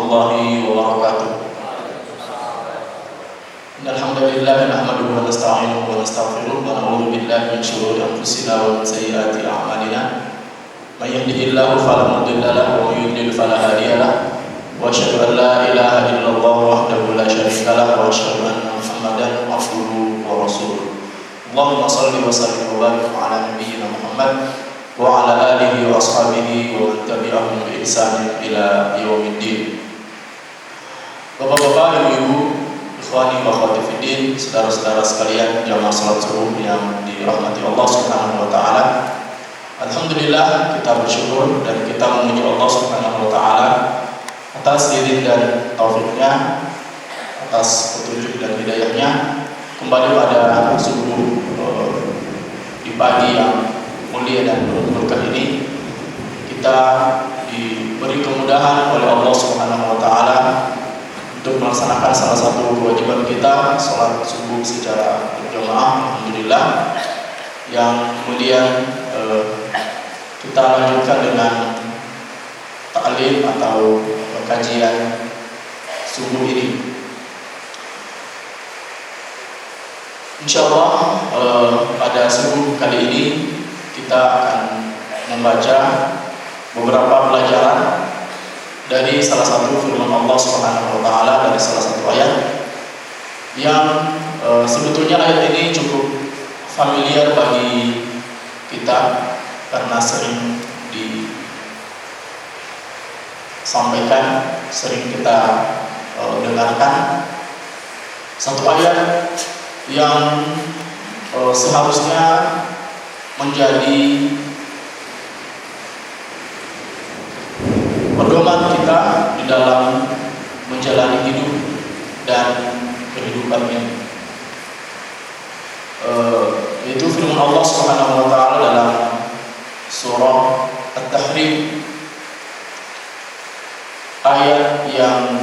warahmatullahi wabarakatuh. Alhamdulillah nahmaduhu wa nasta'inuhu wa nastaghfiruh wa na'udzu billahi min shururi anfusina wa min sayyiati a'malina. May yahdihillahu fala mudilla lahu wa may yudlil fala hadiya lahu. Wa asyhadu an la ilaha illallah wahdahu la syarika lahu wa asyhadu anna Muhammadan abduhu wa rasuluh. Allahumma shalli wa sallim wa barik ala nabiyyina Muhammad wa ala alihi wa ashabihi wa man tabi'ahum bi ihsan ila yaumiddin. Bapak-bapak, ibu-ibu, ikhwani wa akhwati fiddin, saudara-saudara sekalian jamaah salat subuh yang dirahmati Allah Subhanahu wa taala. Alhamdulillah, kita bersyukur dan kita memuji Allah Subhanahu wa taala atas izin dan taufiknya, atas petunjuk dan hidayahnya kembali pada subuh di pagi yang mulia dan penuh berkah ini. Kita diberi kemudahan oleh Allah Subhanahu wa taala untuk melaksanakan salah satu kewajiban kita, salat subuh secara berjamaah, alhamdulillah. Yang kemudian kita lanjutkan dengan ta'lim atau kajian subuh ini. Insyaallah pada subuh kali ini kita akan membaca beberapa pelajaran dari salah satu firman Allah Subhanahu wa taala, dari salah satu ayat yang sebetulnya ayat ini cukup familiar bagi kita karena sering disampaikan, sering kita dengarkan. Satu ayat yang seharusnya menjadi pedoman kita di dalam menjalani hidup dan kehidupan ini, yaitu firman Allah Subhanahu wa taala dalam surah At-Tahrim ayat yang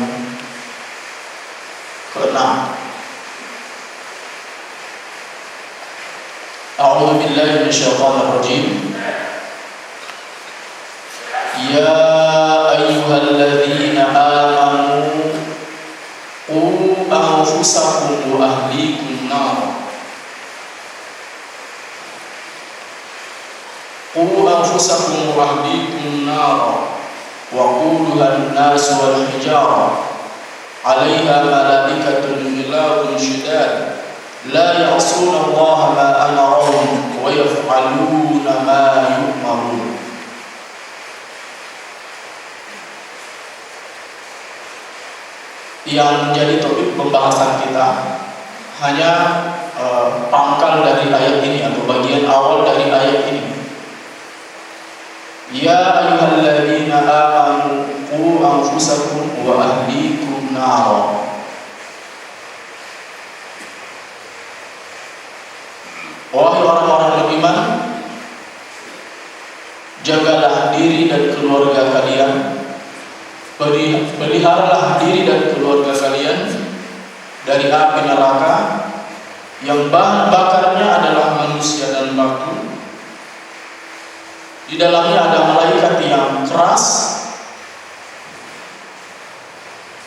ke-6. A'udzu billahi minasyaitonir rajim. Ya ayyuhalladzina amanu qu anfusakum wa ahlikum nar. Qu anfusakum wa ahlikum nar wa quluha an-nas wal hijara 'alaiha malaikatun ghilazun shidad la ya'suna Allah ma amarahum wa yaf'aluna ma yu'marun. Yang menjadi topik pembahasan kita hanya pangkal dari ayat ini atau bagian awal dari ayat ini. Ya ayyuhalladzina amanu qu anfusakum wa ahlikum nar. Wahai orang-orang beriman, jagalah diri dan keluarga kalian, peliharalah diri dan keluarga kalian dari api neraka yang bahan bakarnya adalah manusia dan batu. Di dalamnya ada malaikat yang keras,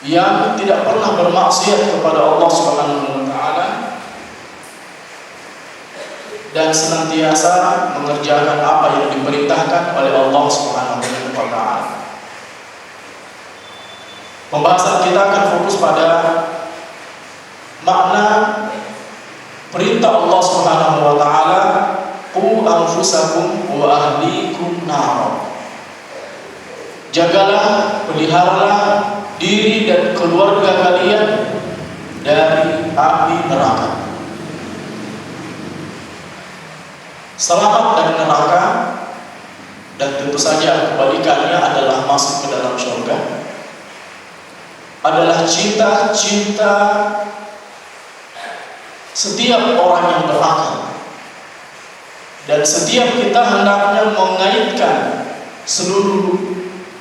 yang tidak pernah bermaksiat kepada Allah Subhanahu wa taala dan senantiasa mengerjakan apa yang diperintahkan oleh Allah Subhanahu wa taala. Pembahasan kita akan fokus pada makna perintah Allah Subhanahu wa taala, qu anfusakum wa ahlikum nar. Jagalah, peliharalah diri dan keluarga kalian dari api neraka. Selamat dari neraka, dan tentu saja kebalikannya adalah masuk ke dalam surga, adalah cita-cita setiap orang yang berakal. Dan setiap kita hendaknya mengaitkan seluruh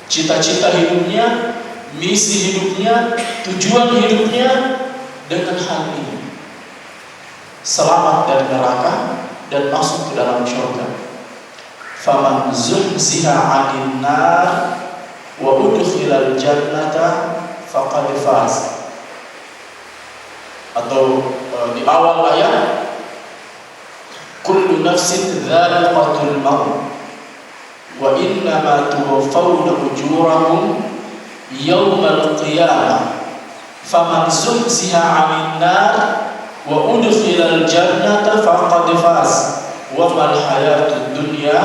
cita-cita hidupnya, misi hidupnya, tujuan hidupnya dengan hal ini: selamat dari neraka dan masuk ke dalam surga. Faman zuhziha 'anil nar wa udkhilal jannata faqad faz. Atau di awal ayat, kullu nafsin dha'iqatul maut wa innama tuwaffawna ujurakum yawmal qiyamah faman zuhziha 'anil nar wa udkhilal jannata faqad faz wa mal hayatud dunya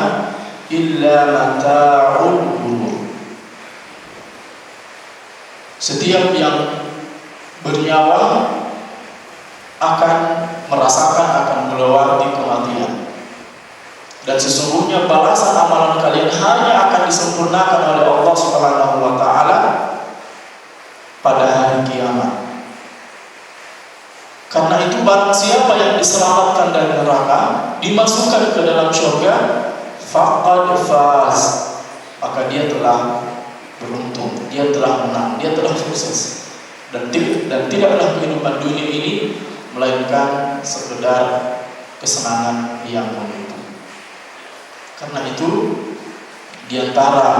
illa mata'ul ghurur. Setiap yang bernyawa akan merasakan, akan melewati kematian. Dan sesungguhnya balasan amalan kalian hanya akan disempurnakan oleh Allah Subhanahu wa taala pada hari kiamat. Karena itu barang siapa yang diselamatkan dari neraka, dimasukkan ke dalam surga, faqad faz, maka dia telah beruntung, dia telah menang, dia telah sukses. Dan tidaklah kehidupan dunia ini melainkan sekedar kesenangan yang momentum. Karena itu diantara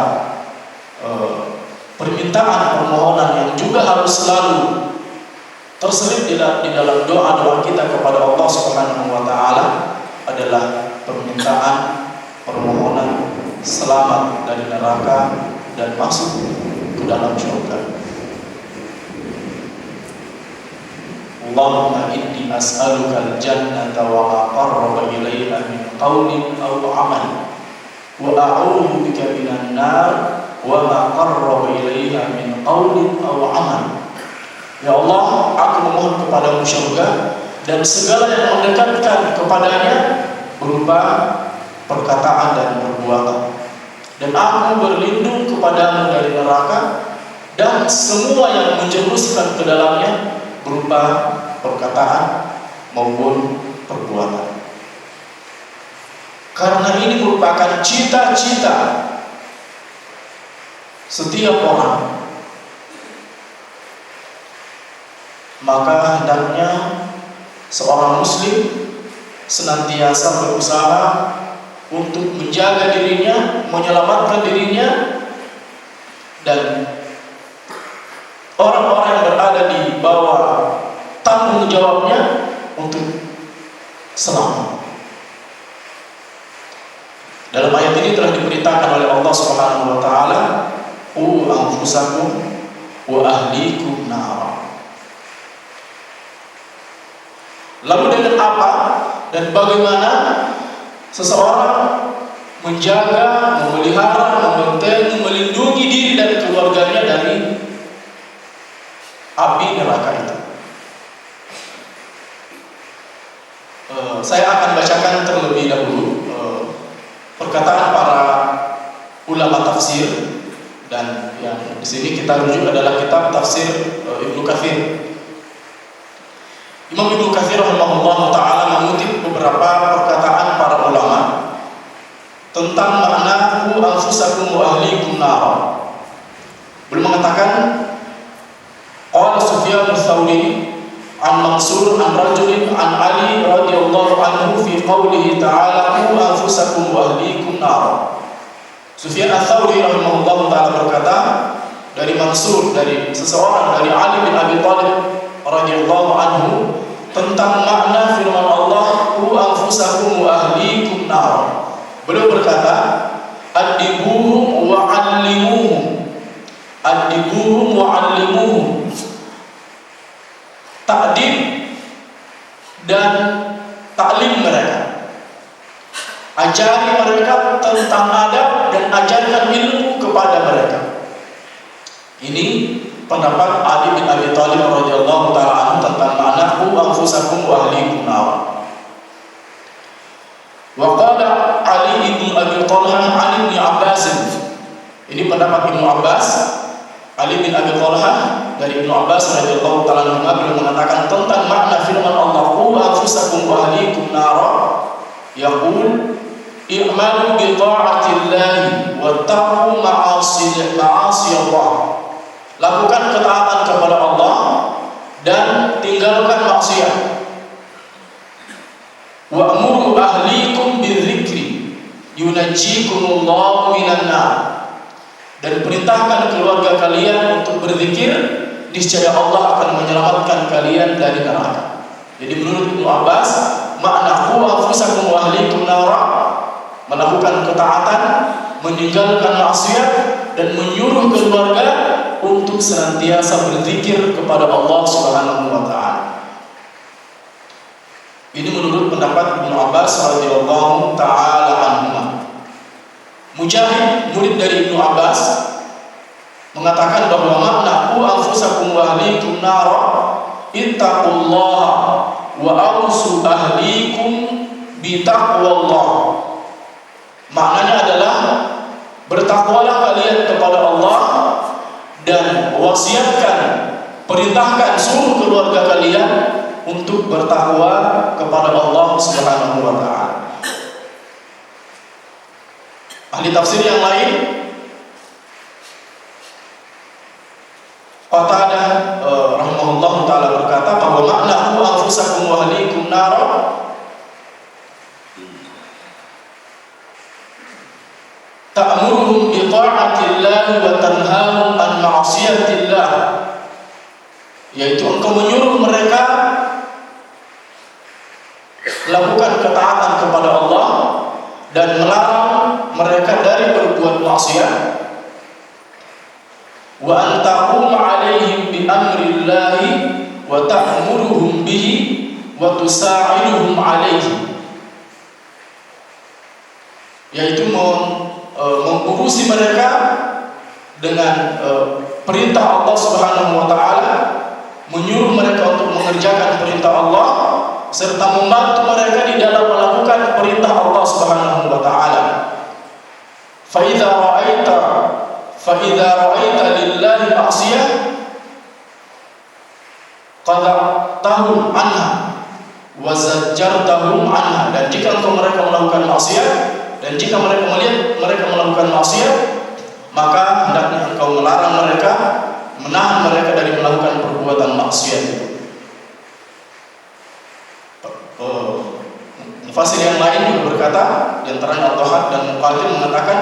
permintaan permohonan yang juga harus selalu terselip di dalam doa-doa kita kepada Allah Subhanahu wa taala adalah permintaan permohonan selamat dari neraka dan masuk ke dalam surga. Allahumma inni as'aluka al-jannata wa ma qarraba ilayha min qawlin aw amal wa a'udzu bika minan nar wa ma qarraba ilayha min qawlin aw amal. Ya Allah, aku memohon kepadamu surga dan segala yang mendekatkan kepadanya berupa perkataan dan perbuatan. Dan aku berlindung kepadamu dari neraka dan semua yang menjerumuskan ke dalamnya berupa perkataan maupun perbuatan. Karena ini merupakan cita-cita setiap orang, maka hendaknya seorang muslim senantiasa berusaha untuk menjaga dirinya, menyelamatkan dirinya, dan orang-orang yang berada di bawah tanggung jawabnya untuk selamat. Dalam ayat ini telah diperintahkan oleh Allah Subhanahu wa taala, "Qu anfusakum wa ahlikum nar." Lalu dengan apa dan bagaimana seseorang menjaga, memelihara, membentengi, melindungi diri dan keluarganya dari api neraka itu? Saya akan bacakan terlebih dahulu perkataan para ulama tafsir, dan yang di sini kita rujuk adalah kitab tafsir Ibnu Katsir. Imam Ibnu Katsir rahimahullah taala mengutip beberapa perkataan para ulama tentang makna qu anfusakum wa ahlikum nar. Beliau mengatakan, qala Sufyan ats-Tsauri an Mansur an rajulin an Ali radhiyallahu anhu fi qawlihi ta'ala qu anfusakum wa ahlikum nar. Sufyan ats-Tsauri rahimahullah taala berkata dari Mansur, dari seseorang dari Ali bin Abi Thalib radhiyallahu anhu tentang makna firman Allah qu anfusakum wa ahlikum nar. Beliau berkata, adibuhum wa 'allimuhum, adibuhum wa 'allimuhum, ta'dib dan taklim mereka, ajari mereka tentang adab dan ajarkan ilmu kepada mereka. Ini pendapat Ali bin Abi Thalib radhiyallahu taala anhu tentang makna qu anfusakum wa ahlikum nar. Wa qala Ali bin Abi Thalib an Ibnu Abbas. Ini pendapat Ibnu Abbas. Ali bin Abi Thalib dari Ibnu Abbas radhiyallahu taala anhu beliau mengatakan tentang makna firman Allah qu anfusakum wa ahlikum nar, yaqul i'malu bi ta'atillahi wa taqu ma'asi Allah. Lakukan ketaatan kepada Allah dan tinggalkan maksiat. Wa'muru ahlikum bidzikri yunajjikumullahu minan nar. Dan perintahkan keluarga kalian untuk berzikir, niscaya Allah akan menyelamatkan kalian dari neraka. Jadi menurut Ibnu Abbas, makna qu anfusakum wa ahlikum nara, melakukan ketaatan, meninggalkan maksiat, dan menyuruh keluarga untuk senantiasa berzikir kepada Allah Subhanahu wa taala. Ini menurut pendapat Ibnu Abbas radhiyallahu taala anhu. Mujahid, murid dari Ibnu Abbas, mengatakan bahwa makna qu anfusakum wa ahlikum nara, ittaqullaha wa awsu ahlikum bi taqwallah. Maknanya adalah bertakwalah kalian kepada Allah dan wasiatkan, perintahkan seluruh keluarga kalian untuk bertakwa kepada Allah Subhanahu wa taala. Ahli tafsir yang lain, Qatadah rahimahullah taala berkata bahwa makna qu anfusakum wa ahlikum nara ta'muruhum bi ta'atillah wa tanhahum an ma'siyatillah, yaitu engkau menyuruh mereka melakukan ketaatan kepada Allah dan melarang mereka dari berbuat maksiat. Wa antaqum alaihim bi amrillahi wa ta'muruhum bihi wa tusa'iduhum alaihi, yaitu mengurusi mereka dengan perintah Allah Subhanahu wa taala, menyuruh mereka untuk mengerjakan perintah Allah, serta membantu mereka di dalam melakukan perintah Allah Subhanahu wa taala. Fa idza ra'aita lillahi ma'siyah qada'tahum anha wa zajjartahum anha. Dan jika engkau mereka melakukan maksiat, dan jika mereka melihat mereka melakukan maksiat, maka hendaknya engkau melarang mereka, menahan mereka dari melakukan perbuatan maksiat. Mufassir yang lain juga berkata, di antaranya Al-Dhahhak dan Muqatil mengatakan,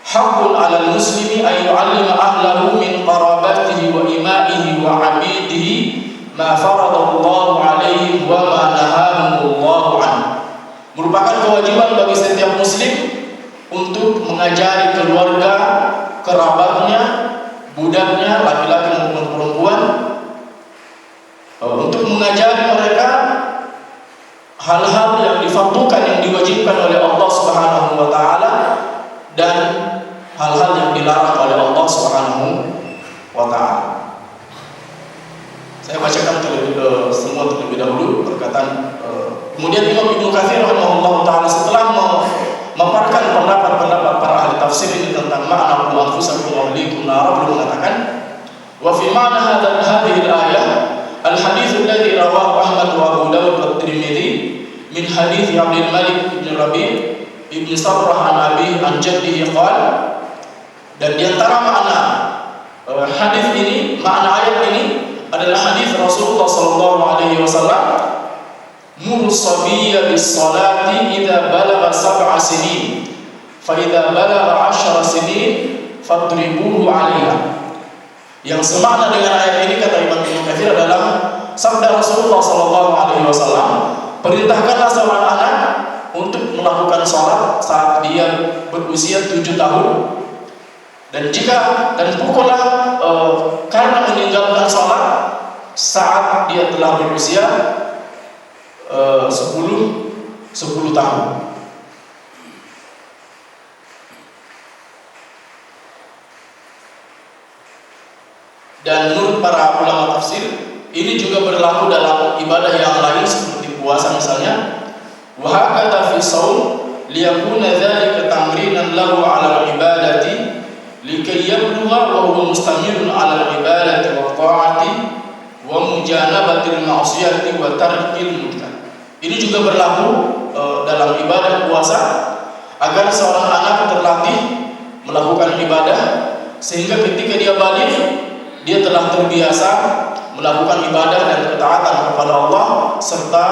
haqqun 'alal muslimi ay yu'allima ahlahu min qarabatihi wa imaihi wa 'abidihi ma faradallahu 'alaihi wa ma nahahumullahu 'anhu. Merupakan kewajiban bagi setiap muslim untuk mengajari keluarga, kerabatnya, budaknya, laki-laki maupun perempuan, untuk mengajari mereka hal-hal yang difardukan, yang diwajibkan oleh Allah Subhanahu wa taala, dan hal-hal yang dilarang oleh Allah Subhanahu wa taala. Saya bacakan semua terlebih dahulu perkataan. Kemudian Imam Ibnu Katsir rahimahullah taala setelah memaparkan pendapat-pendapat para ahli tafsir ini tentang makna qu anfusakum wa ahlikum nar, beliau mengatakan, wa fi ma'na hadhihi al-ayah al-hadits alladhi rawahu Ahmad wa Abu Dawud wa Tirmidzi min hadits Abdul Malik bin Rabi' ibn Sabrah an Abi an jaddihi qala. Dan di antara makna hadis ini, makna ayat ini adalah hadis Rasulullah sallallahu alaihi wasallam, murus sabiyya bis salati idza balagha 7 sinin fa idza balagha 10 sinin fadribuhu 'alaiha. Yang semakna dengan ayat ini, kata Imam Ibnu Katsir, adalah sabda Rasulullah sallallahu alaihi wasallam, perintahkanlah seorang anak untuk melakukan salat saat dia berusia 7 tahun, dan pukullah karena meninggalkan salat saat dia telah berusia 10 tahun. Dan menurut para ulama tafsir, ini juga berlaku dalam ibadah yang lain seperti puasa misalnya. Wa hakadha fi shaum liyakuna dzalika tamrinan lahu 'ala al-ibadati likay yablugha wa huwa mustamirun 'ala al-ibadati wa ta'ati wa mujanabatil ma'siyati wa tarkil munkar. Ini juga berlaku dalam ibadah puasa, agar seorang anak terlatih melakukan ibadah sehingga ketika dia balik, dia telah terbiasa melakukan ibadah dan ketaatan kepada Allah serta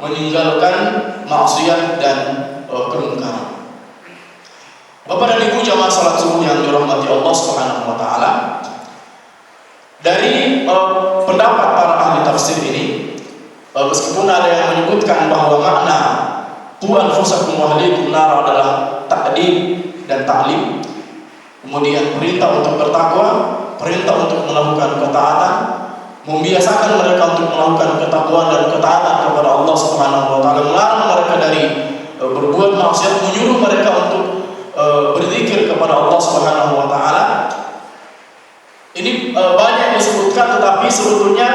meninggalkan maksiat dan kemungkaran. Bapak dan Ibu jamaah salat subuh yang dirahmati Allah Subhanahu wa taala, dari pendapat para ahli tafsir ini, meskipun ada yang menyebutkan bahwa makna qu anfusakum wa ahlikum nar adalah ta'dib dan ta'lim, kemudian perintah untuk bertakwa, perintah untuk melakukan ketaatan, membiasakan mereka untuk melakukan ketakwaan dan ketaatan kepada Allah Subhanahu wa taala, melarang mereka dari berbuat maksiat, menyuruh mereka untuk berzikir kepada Allah Subhanahu wa taala. Ini banyak disebutkan, tetapi sebetulnya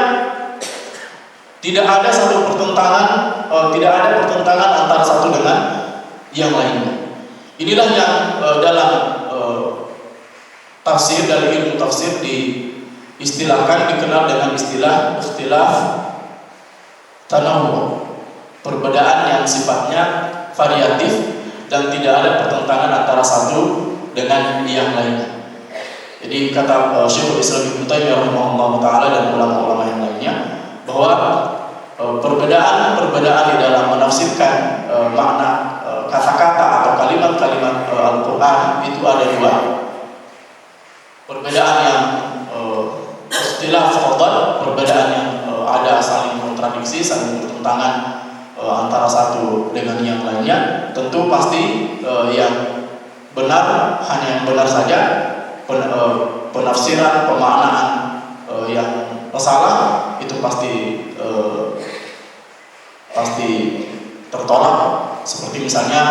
tidak ada satu pertentangan, tidak ada pertentangan antara satu dengan yang lainnya. Inilah yang dalam tafsir, dari ilmu tafsir diistilahkan, dikenal dengan istilah ikhtilaf tanawwu, perbedaan yang sifatnya variatif dan tidak ada pertentangan antara satu dengan yang lainnya. Jadi kata Syekhul Islam Ibnu Taimiyah rahimahullah taala dan ulama-ulama yang lainnya, bahwa perbedaan di dalam menafsirkan makna kata-kata atau kalimat-kalimat Al-Quran itu ada dua. Perbedaan yang ikhtilaf fadl, perbedaan yang ada saling kontradiksi, saling bertentangan antara satu dengan yang lainnya. Tentu pasti yang benar hanya yang benar saja, penafsiran, pemaknaan yang salah itu pasti tertolak. Seperti misalnya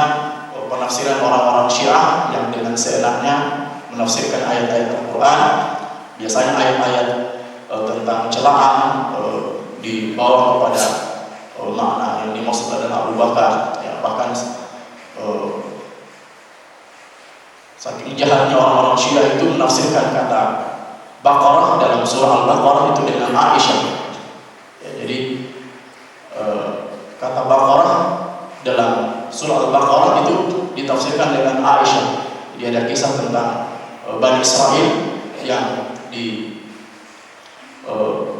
penafsiran orang-orang Syiah yang dengan seenaknya menafsirkan ayat-ayat Al-Quran, biasanya ayat-ayat tentang celaan dibawa kepada makna yang dimaksud adalah Abu Bakar, ya, bahkan saking jahatnya orang-orang Syiah itu menafsirkan kata Baqarah dalam surah Al-Baqarah itu dengan Aisyah. Ya, jadi kata Baqarah dalam surah Al-Baqarah itu ditafsirkan dengan Aisyah. Jadi ada kisah tentang Bani Israel yang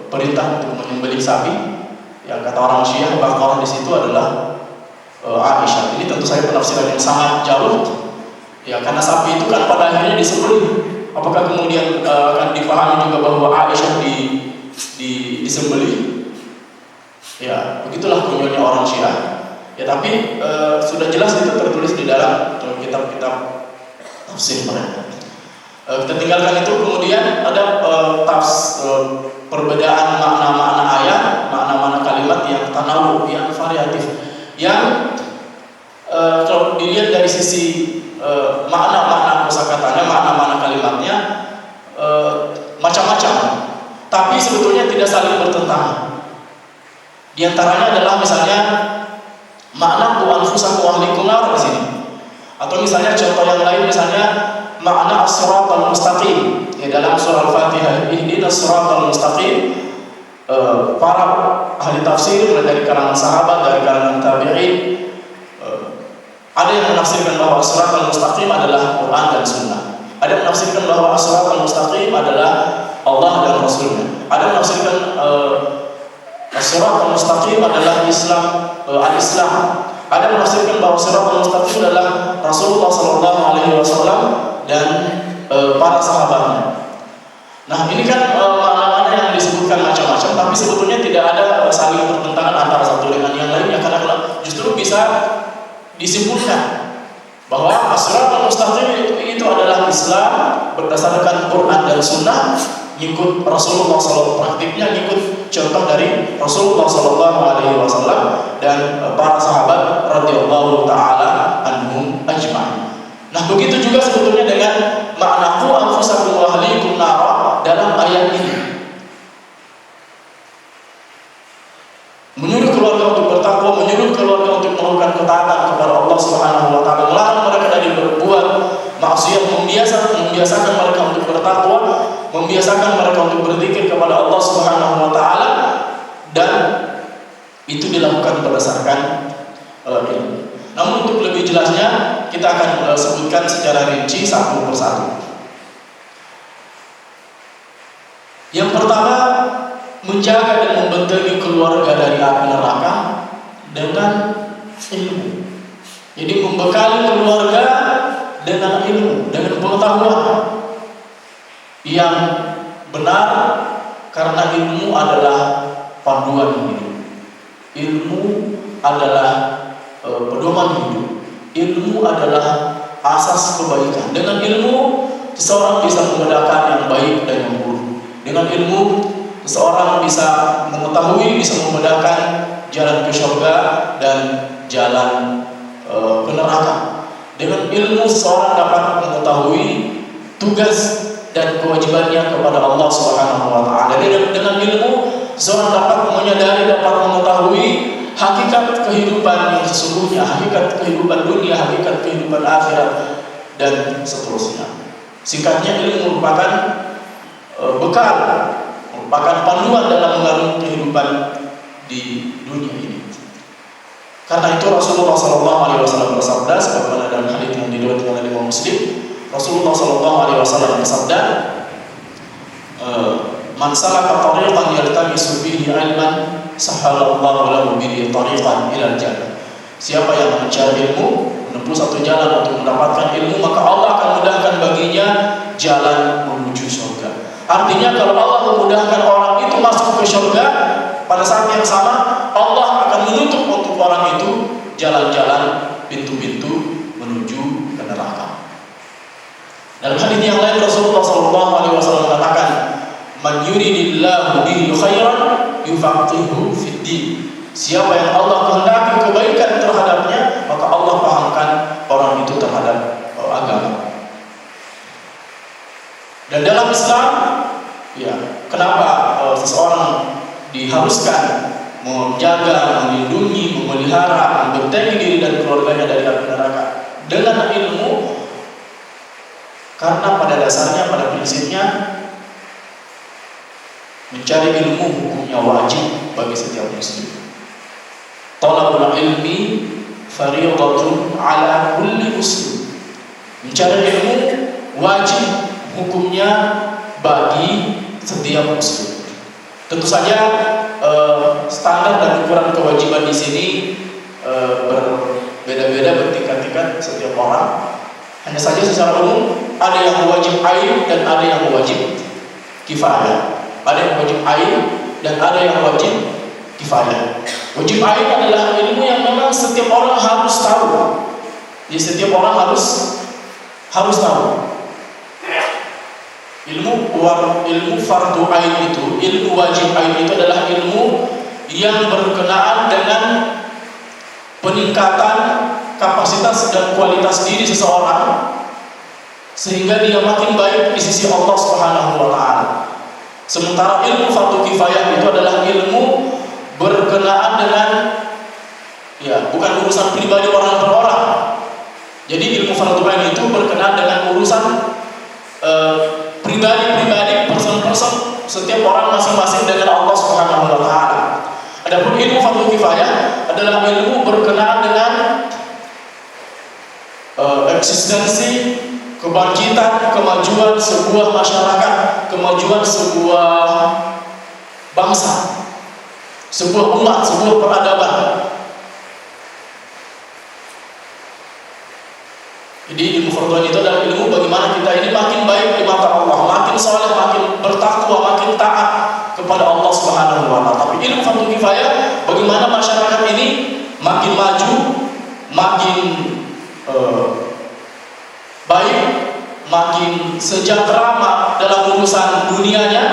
perintah untuk menyembelih sapi. Yang kata orang Syiah, Baqarah di situ adalah Aisyah. Ini tentu saja penafsiran yang sangat jauh. Ya, karena sapi itu kan pada akhirnya disembelih. Apakah kemudian akan dipahami juga bahwa Aisyah disembelih? Ya, begitulah konyolnya orang Syiah. Ya, tapi sudah jelas itu tertulis di dalam kitab-kitab tafsir mereka. Kita tinggalkan itu. Kemudian ada perbedaan makna-makna ayat, makna-makna kalimat yang tanawwu, yang variatif, yang kalau dilihat dari sisi makna-makna kosakatanya, makna-makna kalimatnya macam-macam, tapi sebetulnya tidak saling bertentangan. Di antaranya adalah misalnya makna qu anfusakum wa ahlikum nar di sini. Atau misalnya contoh yang lain, misalnya makna as-siratal mustaqim ya, dalam surah Al-Fatihah, ihdinas siratal mustaqim. Para ahli tafsir mulai dari kalangan sahabat, dari kalangan tabi'in, ada yang menafsirkan bahwa as-siratal mustaqim adalah Quran dan Sunnah. Ada yang menafsirkan bahwa as-siratal mustaqim adalah Allah dan Rasulnya. Ada yang menafsirkan as-siratal mustaqim adalah Islam, al-Islam. Ada yang menafsirkan bahwa as-siratal mustaqim adalah Rasulullah SAW dan para sahabatnya. Nah, ini kan makna-makna yang disebutkan macam-macam, tapi sebetulnya tidak ada saling bertentangan antara satu dengan yang lainnya, karena justru bisa disimpulkan bahwa as-siratal mustaqim itu adalah Islam berdasarkan Quran dan Sunnah, ngikut Rasulullah SAW, praktiknya ngikut contoh dari Rasulullah SAW dan para sahabat radhiyallahu taala anhum ajma'in. Nah, begitu juga sebetulnya dengan makna qu anfusakum wa ahlikum nar dalam ayat ini. Menyuruh keluarga untuk bertakwa, menyuruh keluarga untuk melakukan ketaatan kepada Allah Subhanahu wa taala, melarang mereka dari berbuat maksiat, membiasakan mereka untuk bertakwa, membiasakan mereka untuk berzikir kepada Allah Subhanahu wa taala, dan itu dilakukan berdasarkan ilmu. Namun untuk lebih jelasnya kita akan sebutkan secara rinci satu persatu. Yang pertama, menjaga dan membentengi keluarga dari api neraka dengan ilmu. Jadi membekali keluarga dengan ilmu, dengan pengetahuan yang benar, Karena ilmu adalah panduan hidup. Ilmu adalah pedoman hidup. Ilmu adalah asas kebaikan. Dengan ilmu seseorang bisa membedakan yang baik dan yang buruk. Dengan ilmu seseorang bisa mengetahui, bisa membedakan jalan ke surga dan jalan ke neraka. Dengan ilmu seseorang dapat mengetahui tugas dan kewajibannya kepada Allah Subhanahu wa taala. Dengan ilmu seseorang dapat menyadari, dapat mengetahui hakikat kehidupan yang sesungguhnya, hakikat kehidupan dunia, hakikat kehidupan akhirat dan seterusnya. Singkatnya, ilmu merupakan bekal, merupakan panduan dalam mengarungi kehidupan di dunia ini. Karena itu Rasulullah SAW bersabda, sebagaimana dalam hadits yang diriwayatkan oleh Imam Muslim, Rasulullah SAW bersabda, "Man salaka tariqan yaltamisu fihi ilman, sahhalallahu lahu bihi tariqan ilal jannah." Siapa yang mencari ilmu, menempuh satu jalan untuk mendapatkan ilmu, maka Allah akan mudahkan baginya jalan menuju surga. Artinya, kalau Allah memudahkan orang itu masuk ke surga, pada saat yang sama Allah akan menutup untuk orang itu jalan-jalan, pintu-pintu menuju ke neraka. Dalam hadis yang lain Rasulullah SAW mengatakan, "Man yuridillahu bihi khairan yufaqihuhu fid din." Siapa yang Allah kehendaki kebaikan terhadapnya, maka Allah pahamkan orang itu terhadap agama. Dan dalam Islam, ya, kenapa seseorang diharuskan menjaga, melindungi, memelihara, membentengi diri dan keluarganya dari api neraka dengan ilmu? Karena pada dasarnya, pada prinsipnya, mencari ilmu hukumnya wajib bagi setiap muslim. Talabul ilmi fardhatun ala kulli muslim. Mencari ilmu wajib hukumnya bagi setiap muslim. Tentu saja standar dan ukuran kewajiban di sini berbeda-beda, bertingkat-tingkat setiap orang. Hanya saja secara umum ada yang wajib ain dan ada yang wajib kifayah. Ada yang wajib ain dan ada yang wajib kifayah. Wajib ain adalah ilmu yang memang setiap orang harus tahu. Jadi setiap orang harus tahu. Ilmu fardu ain itu, ilmu wajib ain itu adalah ilmu yang berkenaan dengan peningkatan kapasitas dan kualitas diri seseorang sehingga dia makin baik di sisi Allah Subhanahu wa taala. Sementara ilmu fardu kifayah itu adalah ilmu berkenaan dengan, ya, bukan urusan pribadi orang per orang. Jadi ilmu fardu ain itu berkenaan dengan urusan pribadi, person-person, setiap orang masing-masing dengan Allah Subhanahu wa taala. Adapun ilmu fardu kifayah adalah ilmu berkenaan dengan eksistensi, kebangkitan, kemajuan sebuah masyarakat, kemajuan sebuah bangsa, sebuah umat, sebuah peradaban. Jadi ilmu fardu itu adalah ilmu bagaimana kita ini makin baik di mata Allah, makin saleh, makin bertakwa, makin taat kepada Allah Subhanahu wa taala. Tapi ilmu fardu kifayah bagaimana masyarakat ini makin maju, makin baik, makin sejahtera dalam urusan dunianya.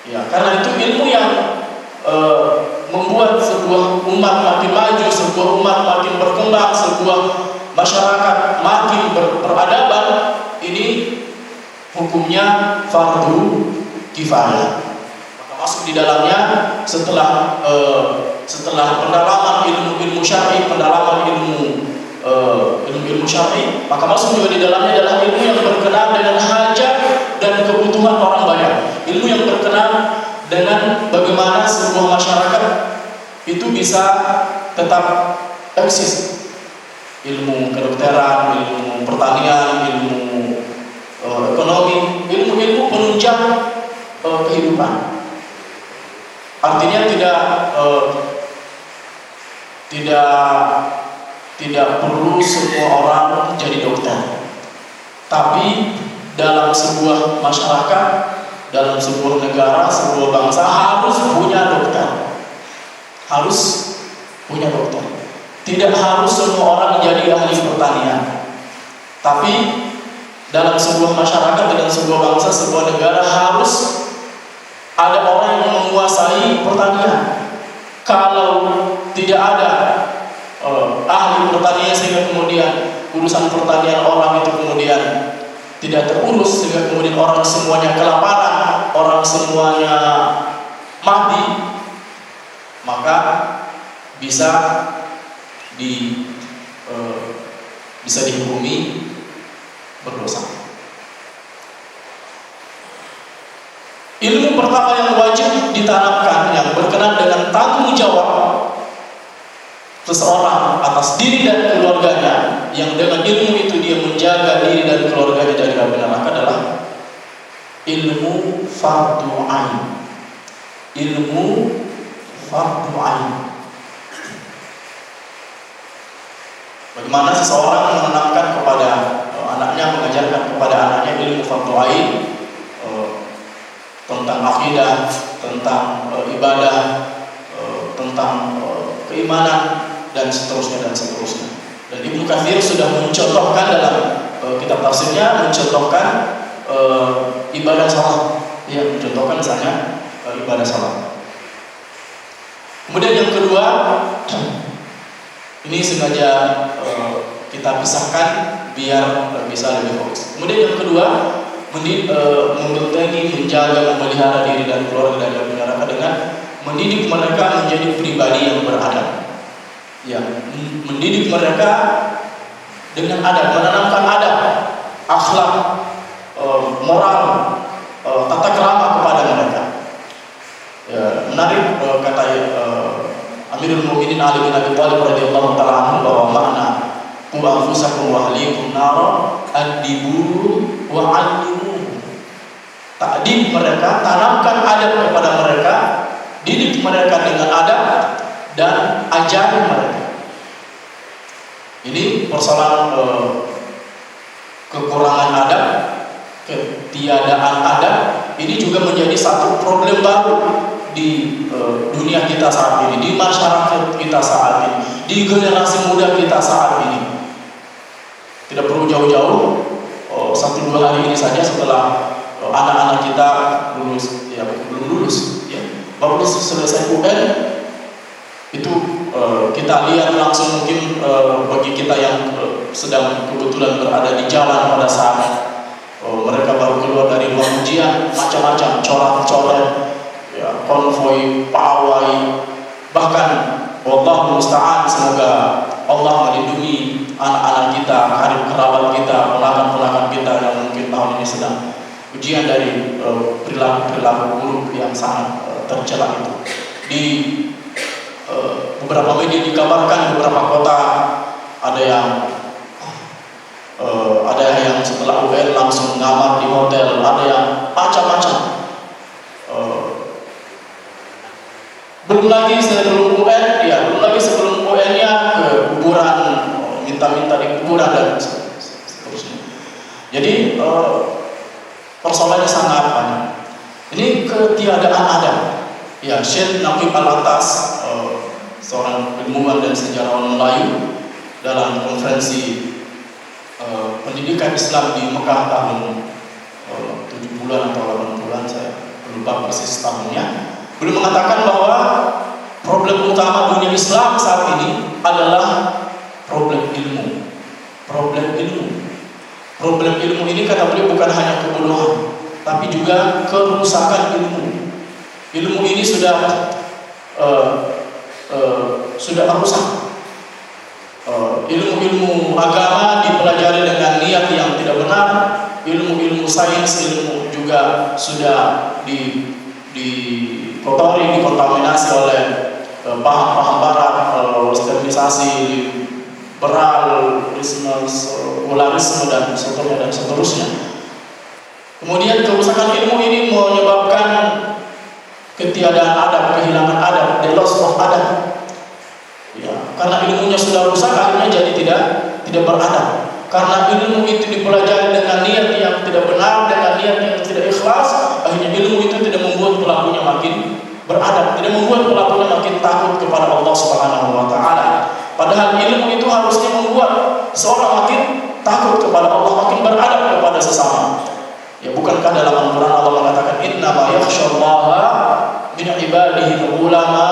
Ya, karena itu ilmu yang membuat sebuah umat makin maju, sebuah umat makin berkembang, sebuah masyarakat makin berperadaban, ini hukumnya fardu kifayah. Maka masuk di dalamnya setelah pendalaman ilmu syar'i, pendalaman ilmu syar'i, maka masuk juga di dalamnya adalah ilmu yang berkenaan dengan hajat dan kebutuhan orang banyak. Ilmu yang berkenaan dengan bagaimana sebuah masyarakat itu bisa tetap eksis. Ilmu kedokteran, ilmu pertanian, ilmu ekonomi, ilmu-ilmu penunjang kehidupan. Artinya tidak perlu semua orang jadi dokter. Tapi dalam sebuah masyarakat, dalam sebuah negara, sebuah bangsa harus punya dokter. Harus punya dokter. Tidak harus semua orang menjadi ahli pertanian. Tapi dalam sebuah masyarakat, dalam sebuah bangsa, sebuah negara harus ada orang yang menguasai pertanian. Kalau tidak ada ahli pertanian sehingga kemudian urusan pertanian orang itu kemudian tidak terurus, sehingga kemudian orang semuanya kelaparan, orang semuanya mati, maka bisa dihukumi berdosa. Ilmu pertama yang wajib ditanamkan yang berkenaan dengan tanggung jawab seseorang atas diri dan keluarganya, yang dengan ilmu itu dia menjaga diri dan keluarganya dari api neraka, adalah ilmu fardu ain. Ilmu fardu ain. Bagaimana seseorang menanamkan kepada anaknya, mengajarkan kepada anaknya ilmu fardu ain, tentang akidah, tentang ibadah, tentang keimanan, dan seterusnya dan seterusnya. Dan Ibnu Katsir sudah mencontohkan dalam kitab tafsirnya, mencontohkan ibadah salat. Dia mencontohkan misalnya ibadah salat. Kemudian yang kedua, ini sengaja kita pisahkan biar bisa lebih fokus. Kemudian yang kedua, membentengi, menjaga, memelihara diri dan keluarga dari api neraka dengan mendidik mereka menjadi pribadi yang beradab. Ya, mendidik mereka dengan adab, menanamkan adab, akhlak, moral, tata krama kepada mereka. Ya, menarik kata Amirul Mukminin Ali bin Abi Thalib radhiyallahu taala anhu bahwa makna qu anfusakum wa ahlikum nara adibu wa 'allimu. Ta'dib mereka, tanamkan adab kepada mereka, didik mereka dengan adab dan ajari mereka. Ini persoalan kekurangan adab, ketiadaan adab, ini juga menjadi satu problem baru di dunia kita saat ini, di masyarakat kita saat ini, di generasi muda kita saat ini. Tidak perlu jauh-jauh, 1-2 hari ini saja setelah anak-anak kita lulus, ya belum lulus, ya baru selesai UN, itu kita lihat langsung mungkin bagi kita yang sedang kebetulan berada di jalan pada saat mereka baru keluar dari ruang ujian, macam-macam corak-coret, ya, konvoi, pawai, bahkan wallahu musta'an, semoga Allah melindungi anak-anak kita, karib kerabat kita, ponakan-ponakan kita yang mungkin tahun ini sedang ujian dari perilaku buruk yang sangat tercela itu. Di beberapa media dikabarkan beberapa kota ada yang setelah UN langsung ngamar di hotel, ada yang macam-macam. Belum lagi sebelum UN-nya ke kuburan, minta-minta di kuburan dan seterusnya. Jadi persoalannya sangat banyak. Ini ketiadaan adab. Ya, Syekh Naqib Al-Atas, seorang ilmuwan dan sejarawan Melayu, dalam konferensi pendidikan Islam di Mekah tahun 7 bulan atau 8 bulan, saya lupa persis tahunnya, beliau mengatakan bahwa problem utama dunia Islam saat ini adalah problem ilmu. Problem ilmu ini, kata beliau, bukan hanya kebodohan, tapi juga kerusakan ilmu. Ilmu ini sudah rusak. Ilmu-ilmu agama dipelajari dengan niat yang tidak benar. Ilmu-ilmu sains, ilmu juga sudah dikotori, dikontaminasi oleh paham-paham barat, westernisasi, liberalisme, sekularisme, dan seterusnya. Kemudian kerusakan ilmu ini menyebabkan ketiadaan adab, kehilangan adab, the loss of adab. Ya, karena ilmunya sudah rusak, akhirnya jadi tidak beradab. Karena ilmu itu dipelajari dengan niat yang tidak benar, dengan niat yang tidak ikhlas, akhirnya ilmu itu tidak membuat pelakunya makin beradab, tidak membuat pelakunya makin takut kepada Allah Subhanahu wa taala. Padahal ilmu itu harusnya membuat seorang makin takut kepada Allah, makin beradab kepada sesama. Ya, bukankah dalam Al-Qur'an Allah mengatakan innama yakhsyallaha min ibadihi ulama.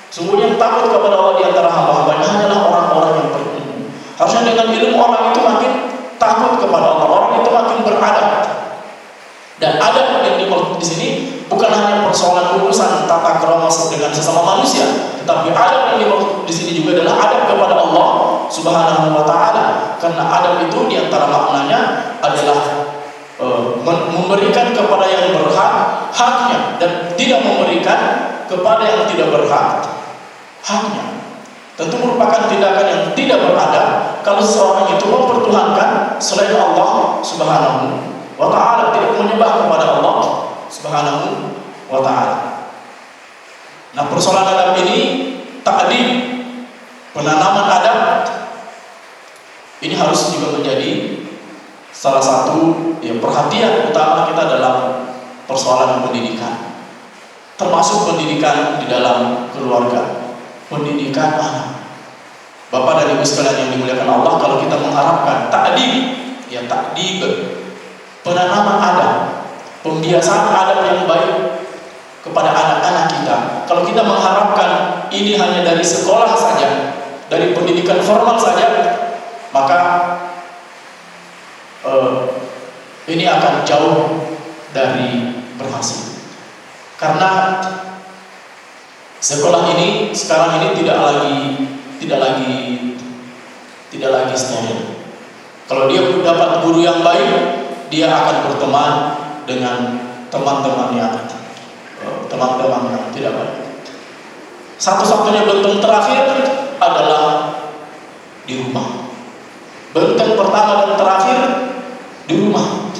Sungguhnya yang takut kepada Allah di antara hamba-hambanya hanyalah orang-orang yang berilmu. Harusnya dengan ilmu orang itu makin takut kepada Allah, orang itu makin beradab. Dan adab yang dimaksud di sini bukan hanya persoalan urusan tata krama dengan sesama manusia, tetapi adab yang dimaksud di sini juga adalah adab kepada Allah Subhanahu wa taala. Karena adab itu di antara maknanya adalah memberikan kepada yang berhak haknya dan tidak memberikan kepada yang tidak berhak haknya. Tentu merupakan tindakan yang tidak beradab kalau seseorang itu mempertuhankan selain Allah Subhanahu wa ta'ala, tidak menyembah kepada Allah Subhanahu wa ta'ala. Nah, persoalan adab ini, ta'dib, penanaman adab, ini harus juga menjadi salah satu perhatian utama kita dalam persoalan pendidikan, termasuk pendidikan di dalam keluarga, pendidikan anak. Bapak dan Ibu sekalian yang dimuliakan Allah, kalau kita mengharapkan ta'dib, ya ta'dib, penanaman adab, pembiasaan adab yang baik kepada anak-anak kita, kalau kita mengharapkan ini hanya dari sekolah saja, dari pendidikan formal saja, maka ini akan jauh dari berhasil. Karena sekolah ini sekarang ini tidak lagi steril. Kalau dia dapat guru yang baik, dia akan berteman dengan teman-teman yang tidak baik. Satu-satunya benteng terakhir adalah di rumah. Benteng pertama dan terakhir di rumah.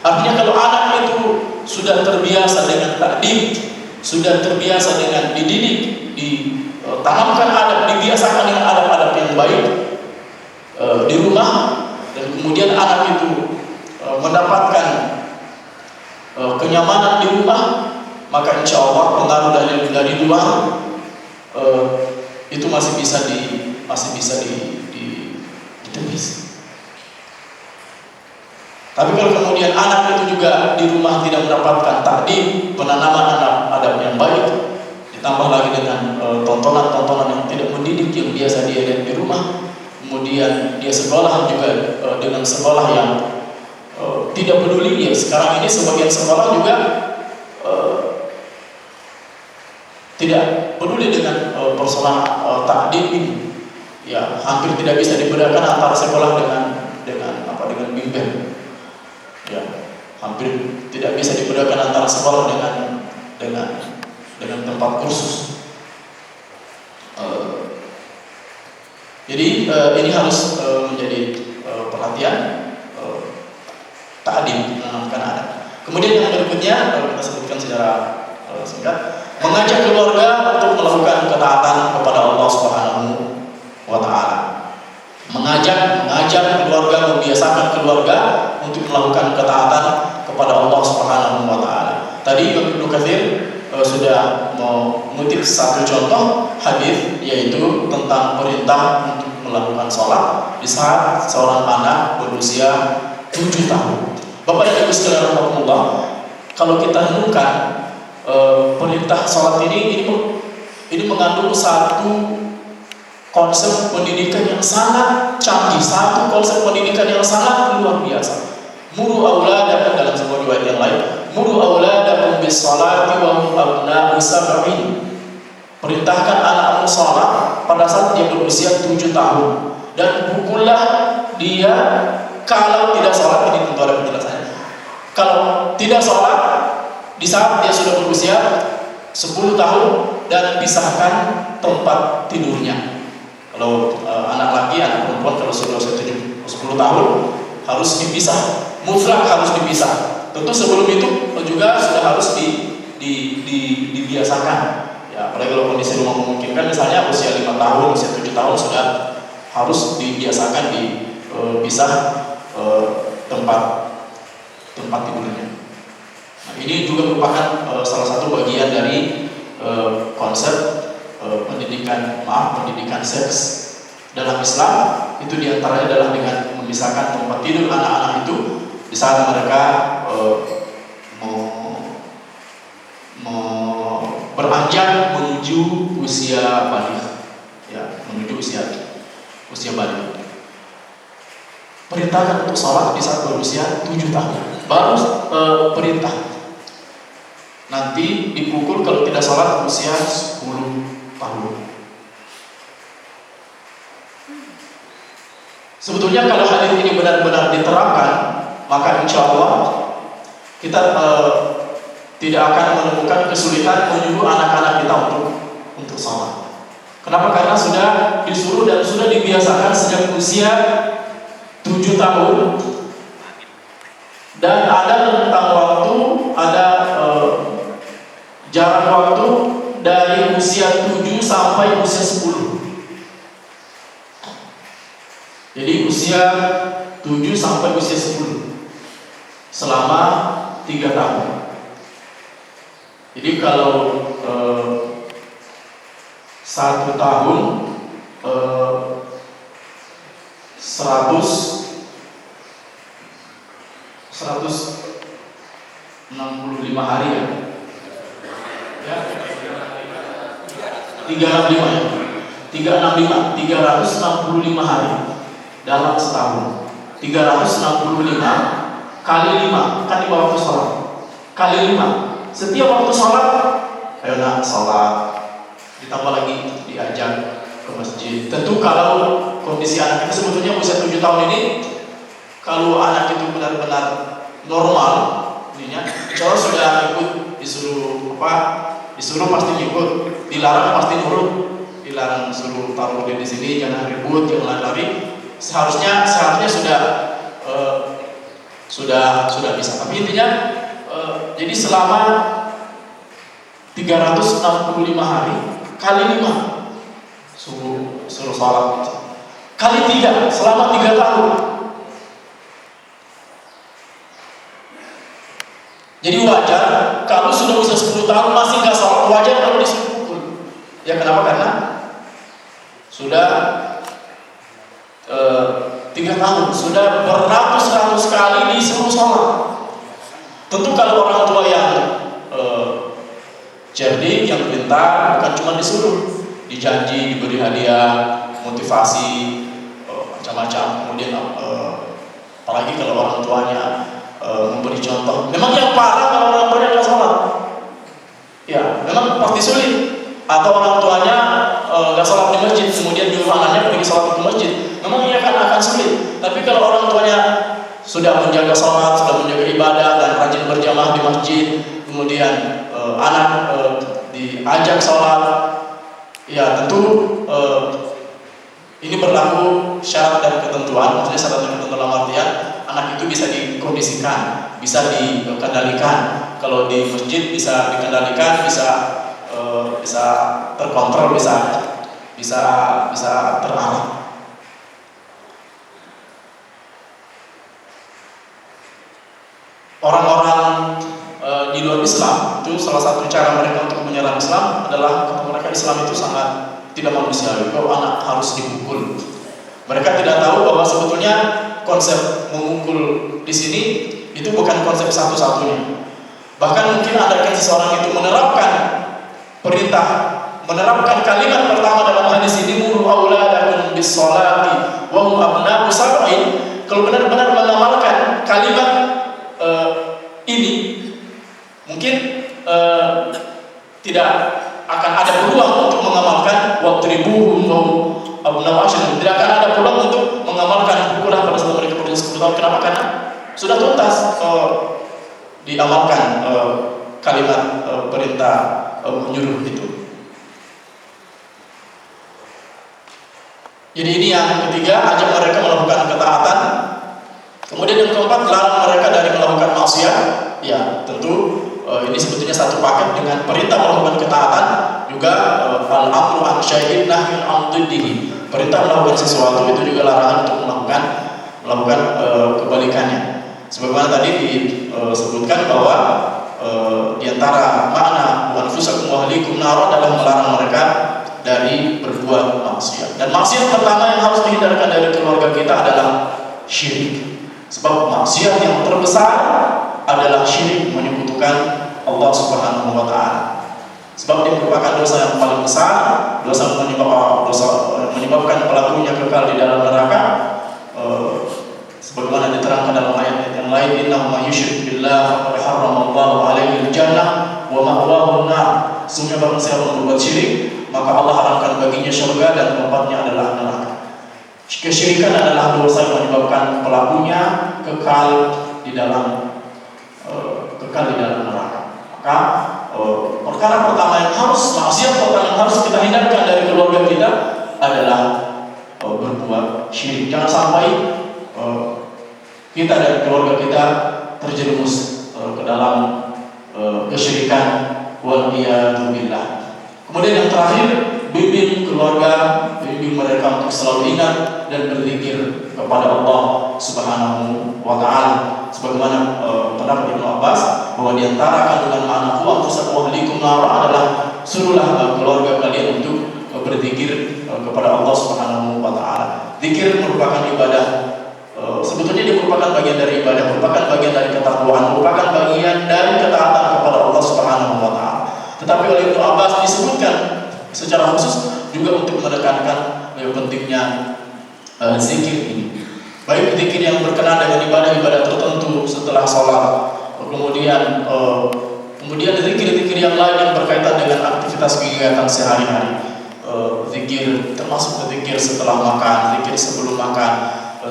Artinya kalau anak itu sudah terbiasa dengan ta'dib, sudah terbiasa dengan dididik, ditanamkan adab, dibiasakan dengan adab-adab yang baik di rumah, dan kemudian anak itu mendapatkan kenyamanan di rumah, maka insya Allah pengaruh dari luar itu masih bisa ditepis. Tapi kalau kemudian anak itu juga di rumah tidak mendapatkan ta'dib, penanaman adab yang baik, ditambah lagi dengan tontonan-tontonan yang tidak mendidik yang biasa dia lihat di rumah, kemudian dia sekolah juga dengan sekolah yang tidak peduli. Ya, sekarang ini sebagian sekolah juga tidak peduli dengan persoalan ta'dib ini. Ya, hampir tidak bisa dibedakan antara sekolah dengan bimbel. Ya, hampir tidak bisa dibedakan antara sekolah dengan tempat kursus. Jadi ini harus menjadi perhatian, ta'dib, menanamkan adab. Kemudian yang berikutnya, kalau kita sebutkan secara singkat, mengajak keluarga untuk melakukan ketaatan kepada Allah Subhanahu wa ta'ala. Mengajak keluarga, membiasakan keluarga untuk melakukan ketaatan kepada Allah Subhanahu wa ta'ala. Tadi Ibnu Katsir sudah mengutip satu contoh hadis, yaitu tentang perintah untuk melakukan sholat di saat seorang anak berusia 7 tahun. Bapak dan Ibu sekalian rahimakumullah, kalau kita renungkan perintah sholat ini mengandung satu konsep pendidikan yang sangat canggih, satu konsep pendidikan yang sangat luar biasa. Muru auladakum, dalam sebuah riwayat yang lain, muru auladakum bis sholati wa hum abna'u sab'in. Perintahkan anakmu sholat pada saat dia berusia 7 tahun, dan pukullah dia kalau tidak sholat. Ini tentu ada penjelasannya. Kalau tidak sholat di saat dia sudah berusia 10 tahun, dan pisahkan tempat tidurnya. Kalau anak laki, anak perempuan kalau sudah 10 tahun harus dipisah, mutlak harus dipisah. Tentu sebelum itu juga sudah harus dibiasakan. Ya, apalagi kalau kondisi rumah memungkinkan, misalnya usia 5 tahun, usia 7 tahun sudah harus dibiasakan dipisah tempat tidurnya. Nah, ini juga merupakan salah satu bagian dari konsep pendidikan seks dalam Islam. Itu diantaranya adalah dengan memisahkan tempat tidur anak-anak itu di saat mereka beranjak menuju usia balik, ya, menuju usia balik. Perintahkan untuk sholat di saat berusia 7 tahun, baru perintah. Nanti dipukul kalau tidak sholat usia 10 tahun. Sebetulnya kalau hadis ini benar-benar diterapkan, maka insya Allah kita tidak akan menemukan kesulitan menyuruh anak-anak kita untuk sholat. Kenapa? Karena sudah disuruh dan sudah dibiasakan sejak usia 7 tahun, dan ada rentang waktu, ada jarak waktu dari usia 7 sampai usia 10. Jadi usia 7 sampai usia 10 selama 3 tahun. Jadi kalau 1 tahun 165 hari ya. 365 hari dalam setahun. 365 kali 5 kan 5 waktu sholat. Kali 5, setiap waktu sholat, ayo nak sholat. Ditambah lagi diajak ke masjid. Tentu kalau kondisi anak kita sebetulnya usia 7 tahun ini, kalau anak itu benar-benar normal, ininya, insya Allah sudah ikut, disuruh pasti ikut, dilarang pasti nurut, dilarang suruh taruh dia di sini, jangan ribut, jangan lari. Seharusnya sudah bisa. Tapi intinya jadi selama 365 hari kali 5 suruh sholat, kali 3 selama 3 tahun. Jadi wajar kalau sudah usia 10 tahun masih nggak sholat, wajar kalau disuruh pukul. Ya kenapa? Karena sudah 3 tahun, sudah beratus-ratus kali disuruh sholat. Tentu kalau orang tua yang cerdik, yang pintar, bukan cuma disuruh, dijanji, diberi hadiah, motivasi, macam-macam. Kemudian apalagi kalau orang tuanya memberi contoh. Memang yang parah kalau orang tuanya nggak sholat, ya memang pasti sulit. Atau orang tuanya nggak sholat di masjid, kemudian nyuruh anaknya pergi sholat di masjid, memang ia akan sulit. Tapi kalau orang tuanya sudah menjaga sholat, sudah menjaga ibadah dan rajin berjamaah di masjid, kemudian anak diajak sholat, ya tentu ini berlaku syarat dan ketentuan. Maksudnya syarat dan ketentuan dalam artian anak itu bisa dikondisikan, bisa dikendalikan. Kalau di masjid bisa dikendalikan, bisa terkontrol, bisa terarah. Orang-orang di luar Islam itu salah satu cara mereka untuk menyerang Islam adalah kata mereka Islam itu sangat tidak manusiawi, kalau anak harus dipukul. Mereka tidak tahu bahwa sebetulnya konsep memukul di sini itu bukan konsep satu-satunya. Bahkan mungkin ada seseorang itu menerapkan perintah, menerapkan kalimat pertama dalam hadis ini, muru auladakum bis-sholati wa hum abna'u sab'in. Kalau benar-benar mengamalkan kalimat ini, mungkin tidak akan ada peluang untuk mengamalkan wadribuhum wa abna'u ashrin. Tidak akan ada peluang untuk mengamalkan pukulan pada saat mereka berusia 10 tahun. Kenapa? Karena sudah tuntas diamalkan kalimat perintah menyuruh itu. Jadi ini yang ketiga, ajak mereka melakukan ketaatan. Kemudian yang keempat, larang mereka dari melakukan maksiat. Ya, tentu ini sebetulnya satu paket dengan perintah melakukan ketaatan, juga al-amru an syai'in nahyun an diddihi. Perintah melakukan sesuatu itu juga larangan untuk melakukan kebalikannya. Sebagaimana tadi disebutkan bahwa di antara makna wa anfusakum wa ahlikum nar adalah melarang mereka dari berbuat maksiat. Dan maksiat pertama yang harus dihindarkan dari keluarga kita adalah syirik. Sebab maksiat yang terbesar adalah syirik, menyekutukan Allah Subhanahu wa taala. Sebab dia merupakan dosa yang paling besar, dosa menyebabkan pelakunya kekal di dalam neraka. Sebagaimana diterangkan dalam ayat yang lain, innahu may yusyrik billah faqad harramallahu alaihi al-jannah wa ma'wahu an-nar. Sesungguhnya barang siapa berbuat syirik, maka Allah haramkan baginya surga dan tempatnya adalah neraka. Kesyirikan adalah dosa yang menyebabkan pelakunya kekal di dalam neraka. Maka perkara pertama yang harus, maksiat pertama yang harus kita hindarkan dari keluarga kita adalah berbuat syirik. Jangan sampai kita dan keluarga kita terjerumus ke dalam kesyirikan, wal-iyadu billah. Kemudian yang terakhir, bimbing keluarga, bimbing mereka untuk selalu ingat dan berzikir kepada Allah Subhanahu wa taala. Sebagaimana pendapat Ibnu Abbas bahwa di antara kandungan makna wa anfusakum wa ahlikum nar adalah suruhlah keluarga kalian untuk berzikir kepada Allah Subhanahu wa taala. Zikir merupakan ibadah. Sebetulnya dia merupakan bagian dari ibadah, merupakan bagian dari ketakwaan, merupakan bagian dari ketaatan kepada Allah Subhanahu wa taala. Tetapi oleh Ibnu Abbas disebutkan secara khusus juga untuk menekankan pentingnya zikir ini. Baik zikir yang berkenaan dengan ibadah-ibadah tertentu setelah sholat, kemudian zikir-zikir yang lain yang berkaitan dengan aktivitas kegiatan sehari-hari. Zikir termasuk zikir setelah makan, zikir sebelum makan,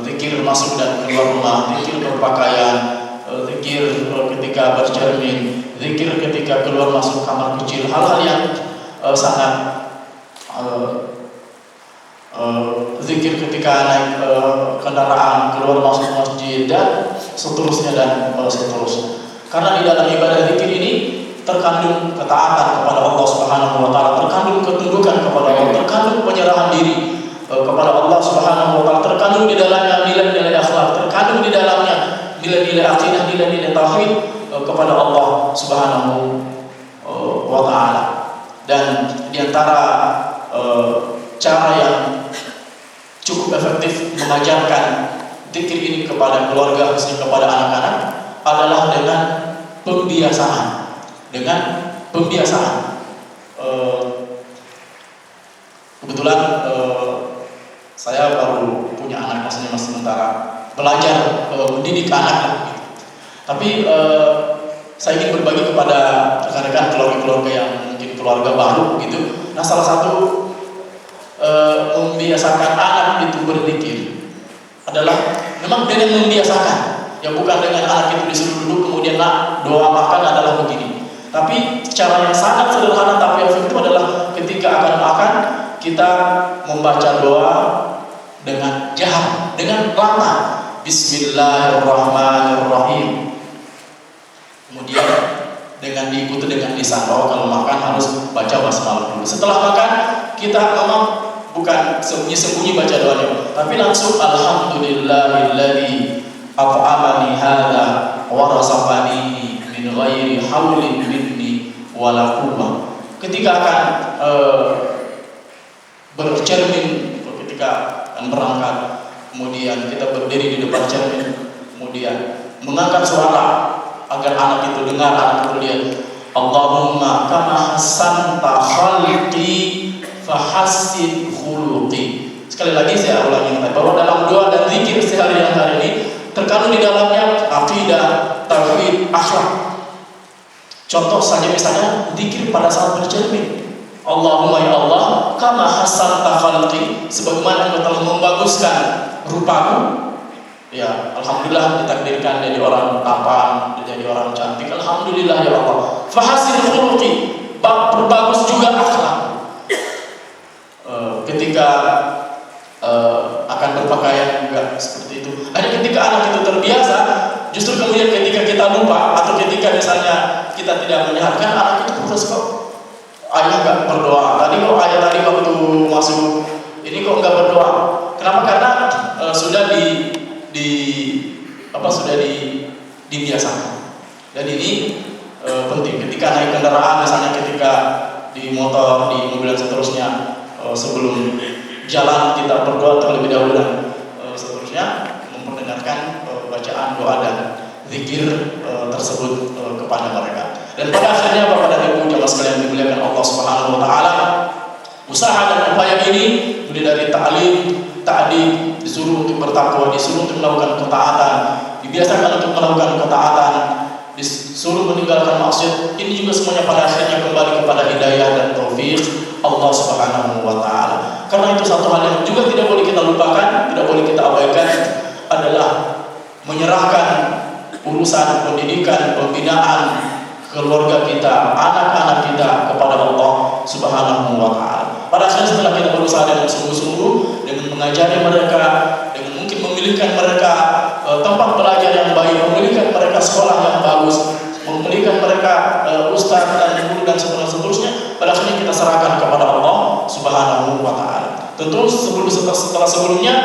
zikir masuk dan keluar rumah, zikir berpakaian, zikir ketika bercermin, zikir ketika keluar masuk kamar kecil, hal-hal yang sangat zikir ketika naik kendaraan, keluar masuk masjid dan seterusnya. Karena di dalam ibadah zikir ini terkandung ketaatan kepada Allah Subhanahu wa taala, terkandung ketundukan kepada Allah, terkandung penyerahan diri kepada Allah Subhanahu wa taala, terkandung di dalamnya nilai-nilai akhlak, terkandung di dalamnya nilai-nilai akidah, nilai-nilai tauhid kepada Allah Subhanahu wa taala. Dan di antara cara yang cukup efektif mengajarkan zikir ini kepada keluarga, khususnya kepada anak-anak, adalah dengan pembiasaan. Kebetulan saya baru punya anak, maksudnya masih sementara belajar mendidik anak gitu. Tapi saya ingin berbagi kepada rekan-rekan keluarga-keluarga yang mungkin keluarga baru gitu. Nah, salah satu membiasakan anak itu berzikir adalah memang dengan membiasakan, ya bukan dengan anak itu disuruh duduk kemudian doa makan adalah begini. Tapi cara yang sangat sederhana tapi efektif adalah ketika akan makan kita membaca doa dengan jahar, dengan lantang, Bismillahirrahmanirrahim. Kemudian dengan diikuti dengan lisan, kalau makan harus baca basmalah dulu. Setelah makan kita memang bukan sembunyi-sembunyi baca doanya, tapi langsung alhamdulillahilladzi at'amani hadza wa razaqani min ghairi haulin minni wala quwwah. Ketika akan bercermin, ketika akan berangkat, kemudian kita berdiri di depan cermin, kemudian mengangkat suara agar anak itu dengar, anak itu lihat. Allahumma kama hasanta khalqi fahassin khuluqi. Sekali lagi saya ulangi bahwa dalam doa dan zikir sehari-hari ini terkandung di dalamnya akidah, tauhid, akhlak. Contoh saja misalnya zikir pada saat bercermin. Allahumma ya Allah, kama hasanta khalqi, sebagaimana Engkau telah membaguskan rupaku. Ya, alhamdulillah ditakdirkan jadi orang tampan, jadi orang cantik. Alhamdulillah ya Allah. Fahassin khuluqi, berbagus juga akhlak. Ketika akan berpakaian juga seperti itu. Ada ketika anak itu terbiasa, justru kemudian ketika kita lupa atau ketika misalnya kita tidak menyehatkan, anak itu protes, kok ayah nggak berdoa. Tadi kok ayah tadi waktu masuk ini kok nggak berdoa. Kenapa? Karena sudah dibiasakan. Dan ini motor, di mobil dan seterusnya, sebelum jalan kita berdoa terlebih dahulu dan seterusnya, memperdengarkan bacaan doa dan zikir tersebut kepada mereka. Dan pada akhirnya Bapak dan Ibu jamaah sekalian dimuliakan Allah Subhanahu wa taala, usaha dan upaya ini mulai dari ta'lim, ta'dib, disuruh untuk bertakwa, disuruh untuk melakukan ketaatan, dibiasakan untuk melakukan ketaatan, disuruh meninggalkan maksiat. Ini juga semuanya pada akhirnya kembali kepada hidayah dan taufik Allah Subhanahu wa taala. Karena itu satu hal yang juga tidak boleh kita lupakan, tidak boleh kita abaikan adalah menyerahkan urusan pendidikan, pembinaan keluarga kita, anak-anak kita kepada Allah Subhanahu wa taala. Pada akhirnya setelah kita berusaha dengan sungguh-sungguh, dengan mengajari mereka, dengan mungkin memilihkan mereka tempat belajar yang baik, memilihkan mereka sekolah yang bagus, memilihkan mereka ustaz dan guru dan seterusnya, pada akhirnya kita serahkan kepada Allah Subhanahu wa taala. Tentu setelah sebelumnya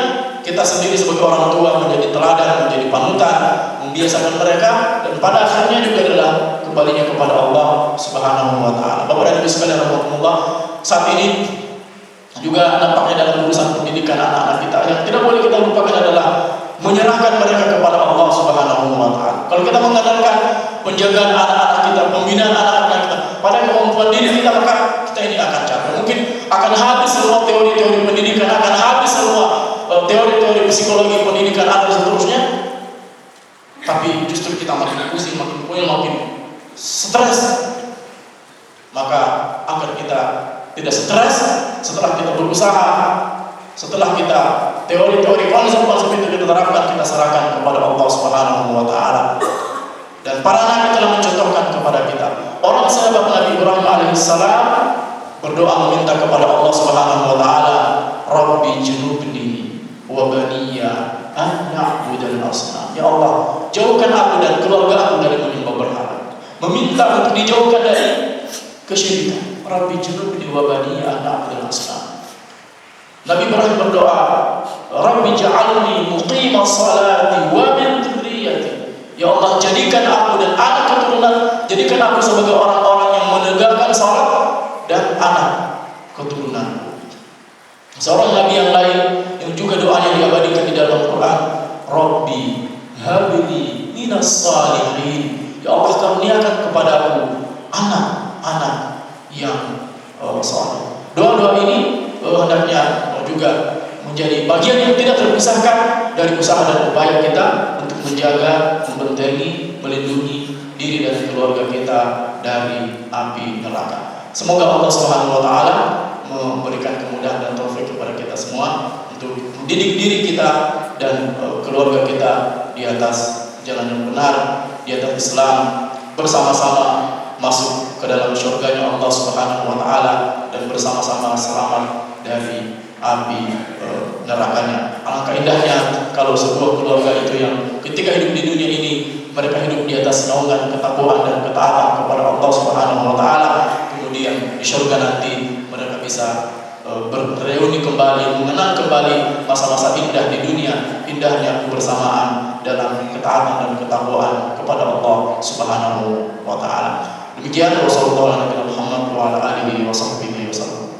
kita sendiri sebagai orang tua menjadi teladan, menjadi panutan, membiasakan mereka, dan pada akhirnya juga adalah kembalinya kepada Allah Subhanahu wa taala. Bapak dan Ibu sekalian rahimakumullah, saat ini juga nampaknya dalam urusan pendidikan anak-anak kita yang tidak boleh kita lupakan adalah menyerahkan mereka kepada Allah Subhanahu wa taala. Kalau kita mengandalkan penjagaan anak-anak kita, pembinaan anak-anak kita pada kemampuan diri kita, maka kita ini akan capek. Mungkin akan habis semua teori-teori pendidikan, akan habis semua teori-teori psikologi pendidikan dan seterusnya. Tapi justru kita makin pusing, makin puyeng, makin stres. Maka agar kita tidak stres, setelah kita berusaha, setelah kita teori-teori konsep-konsep itu kita terapkan, kita serahkan kepada Allah Subhanahu wa taala. Dan para nabi telah mencontohkan kepada kita. Orang sahabat Nabi Ibrahim alaihissalam berdoa meminta kepada Allah Subhanahu wa taala, Rabbi junubni wa baniya an na'budal asnam. Ya Allah, jauhkan aku dan keluarga aku dari menyembah berhala. Meminta untuk dijauhkan dari kesyirikan. Rabbi junubni wa baniya an na'budal asnam. Nabi Ibrahim berdoa, Rabbi ja'alni muqimas salati wa min dzurriyyati. Ya Allah, jadikan aku dan anak keturunan, jadikan aku sebagai orang-orang yang menegakkan salat dan anak keturunan. Seorang nabi yang lain yang juga doanya diabadikan di dalam Quran, Rabbi habli minas salihin. Ya Allah, karuniakan kepadaku anak-anak yang saleh. Doa-doa ini hendaknya juga menjadi bagian yang tidak terpisahkan dari usaha dan upaya kita untuk menjaga, membentengi, melindungi diri dan keluarga kita dari api neraka. Semoga Allah Subhanahu wa taala memberikan kemudahan dan taufik kepada kita semua untuk mendidik diri kita dan keluarga kita di atas jalan yang benar, di atas Islam, bersama-sama masuk ke dalam surganya Allah Subhanahu wa taala dan bersama-sama selamat dari api nerakanya. Alangkah indahnya kalau sebuah keluarga itu yang ketika hidup di dunia ini mereka hidup di atas naungan ketakwaan dan ketaatan kepada Allah Subhanahu wa taala, kemudian di surga nanti mereka bisa bereuni kembali, mengenang kembali masa-masa indah di dunia, indahnya kebersamaan dalam ketaatan dan ketakwaan kepada Allah Subhanahu wa taala. Demikian wasallallahu alaihi Muhammad wa ala alihi wa sahbihi wasallam.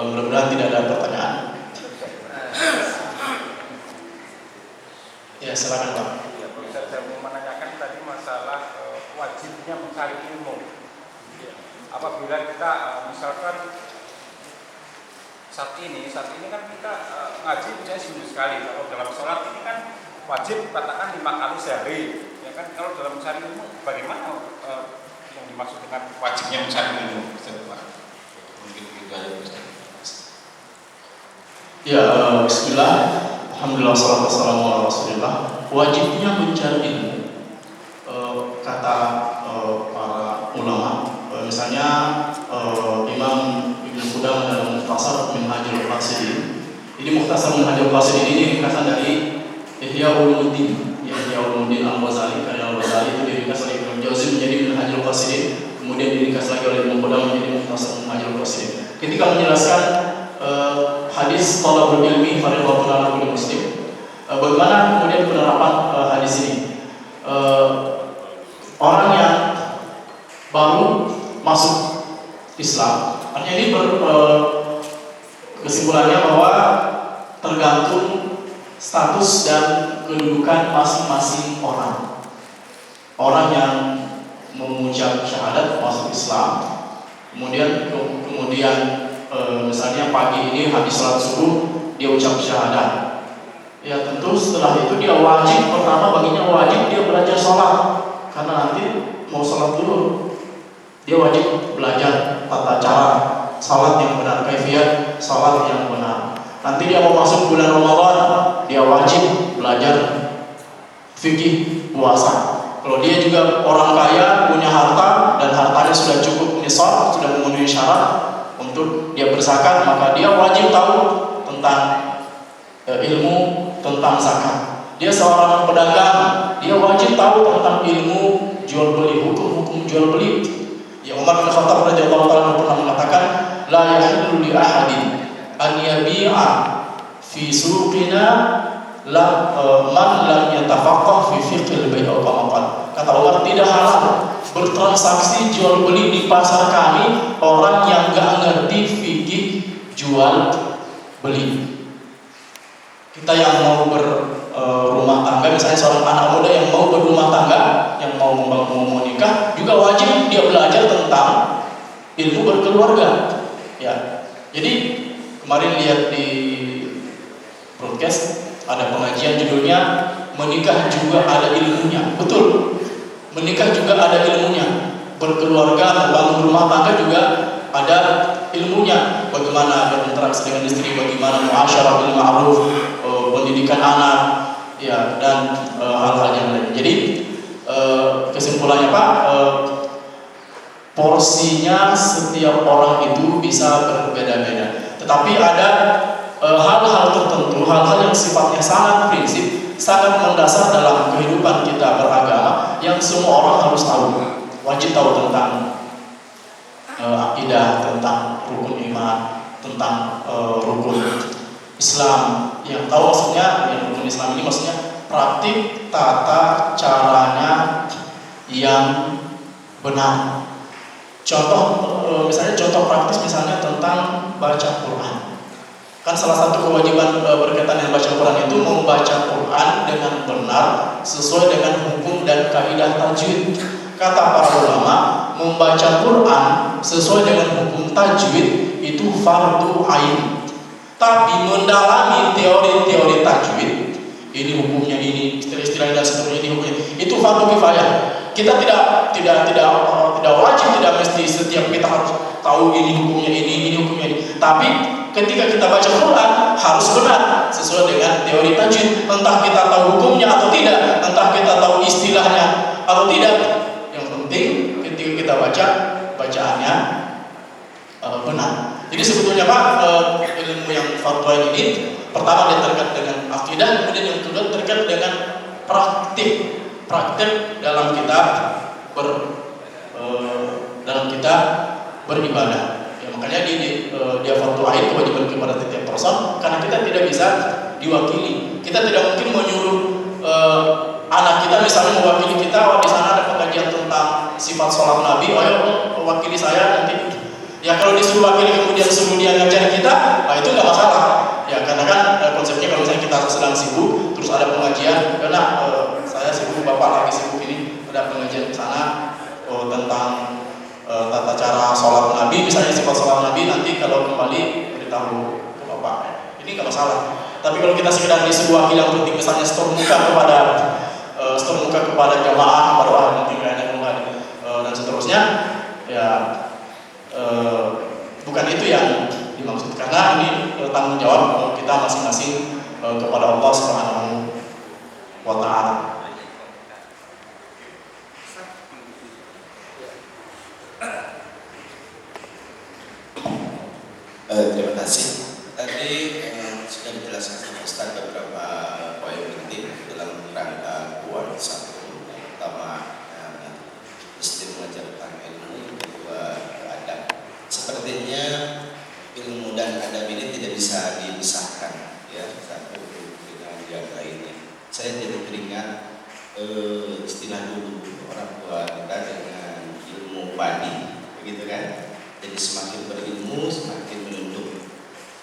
Mudah-mudahan tidak ada pertanyaan. Ya, silakan Pak. Ya, saya mau menanyakan tadi masalah wajibnya mencari ilmu. Apabila kita misalkan saat ini kan kita ngaji misalnya seminggu sekali. Kalau dalam sholat ini kan wajib katakan 5 kali sehari. Ya kan, kalau dalam mencari ilmu bagaimana yang dimaksud dengan wajibnya mencari ilmu? Mungkin begitu aja Ustaz. Ya, bismillah. Alhamdulillah, salatu wassalamu ala rasulillah. Wajibnya mencari ilmu, kata para ulama, misalnya Imam Ibnu Qudamah dalam Mukhtasar Minhajul Qasidin. Ini Mukhtasar Minhajul Qasidin ini ringkasan dari Ihya Ulumuddin. Ulumuddin Al-Ghazali, karya Al-Ghazali itu diringkas oleh Ibnu Jauzi menjadi Minhajul Qasidin, kemudian diringkas lagi oleh Ibnu Qudamah menjadi Mukhtasar Minhajul Qasidin. Ketika menjelaskan hadis talabul ilmi fardhu ala kulli muslim, bagaimana kemudian penerapan hadis ini? Orang yang baru masuk Islam, artinya ini kesimpulannya bahwa tergantung status dan kedudukan masing-masing orang. Orang yang mengucap syahadat masuk Islam, kemudian misalnya pagi ini habis salat subuh dia ucap syahadat, ya tentu setelah itu dia wajib, pertama baginya wajib dia belajar sholat, karena nanti mau sholat dulu dia wajib belajar tata cara sholat yang benar, kaifiat sholat yang benar. Nanti dia mau masuk bulan Ramadan, dia wajib belajar fikih puasa. Kalau dia juga orang kaya, punya harta dan hartanya sudah cukup nisab, sudah memenuhi syarat untuk dia berzakat, maka dia wajib tahu tentang ilmu tentang zakat. Dia seorang pedagang, dia wajib tahu tentang ilmu jual beli, hukum-hukum jual beli. Ya, Umar bin Khattab radhiyallahu ta'ala pernah mengatakan, la yahillu li ahadin an yabi'a fi suqina man lam yatafaqqah fi fiqhil bai' aw qamaqan. Kata Umar, tidak halal bertransaksi jual beli di pasar kami orang yang enggak ngerti fikih jual beli. Kita yang mau berumah tangga, misalnya seorang anak muda yang mau berumah tangga, yang mau nikah, juga wajib dia belajar tentang ilmu berkeluarga. Ya, jadi kemarin lihat di broadcast ada pengajian judulnya menikah juga ada ilmunya. Betul, menikah juga ada ilmunya. Berkeluarga, membangun rumah tangga juga ada ilmunya. Bagaimana berinteraksi dengan istri, bagaimana muasyarah bil ma'ruf, pendidikan anak, ya, dan hal-hal yang lain. Jadi kesimpulannya Pak, porsinya setiap orang itu bisa berbeda-beda. Tetapi ada hal-hal tertentu, hal-hal yang sifatnya sangat prinsip, sangat mendasar dalam kehidupan kita beragama, yang semua orang harus tahu. Wajib tahu tentang akidah, tentang rukun iman, tentang rukun Islam. Yang tahu maksudnya, yang rukun Islam ini maksudnya praktik tata caranya yang benar. Contoh, misalnya contoh praktis misalnya tentang baca Quran. Kan salah satu kewajiban berkaitan dengan baca Quran itu membaca Quran dengan benar sesuai dengan hukum dan kaidah tajwid. Kata para ulama, membaca Quran sesuai dengan hukum tajwid itu fardu ain. Tapi mendalami teori-teori tajwid, ini hukumnya ini, istilah-istilah dan seterusnya ini hukumnya, itu fardu kifayah. Kita tidak wajib, tidak mesti setiap kita harus tahu ini hukumnya ini hukumnya ini. Tapi ketika kita baca Quran harus benar sesuai dengan teori tajwid. Entah kita tahu hukumnya atau tidak, entah kita tahu istilahnya atau tidak. Yang penting ketika kita baca, bacaannya benar. Jadi sebetulnya Pak, ilmu yang fardu ini pertama dia terkait dengan akidah, kemudian yang kedua terkait dengan praktik dalam kita beribadah. Ya, makanya dia fardu ain, kewajiban kepada setiap person, karena kita tidak bisa diwakili. Kita tidak mungkin menyuruh anak kita misalnya mewakili kita, di sana ada pengajian tentang sifat sholat Nabi, ayo wakili saya nanti. Ya kalau disuruh wakili kemudian suruh dia ngajar kita, itu nggak masalah. Ya karena kan konsepnya kalau misalnya kita sedang sibuk, terus ada pengajian, karena saya sibuk, bapak lagi sibuk ini, ada pengajian di sana tentang tata cara sholat Nabi, misalnya sifat sholat Nabi, nanti kalau kembali beritahu ke bapak. Ini nggak masalah. Tapi kalau kita sekedar disuruh wakil yang penting, misalnya setor muka kepada jamaah, kepada orang mungkin dan seterusnya, ya bukan itu yang dimaksud, karena ini tanggung jawab kita masing-masing kepada Allah Subhanahu wa Ta'ala. Terima kasih. Tadi sudah dijelaskan Ustaz beberapa poin penting dalam rangka puasa. istilah dulu orang tua kita dengan ilmu padi, begitu kan? Jadi semakin berilmu, semakin menunduk,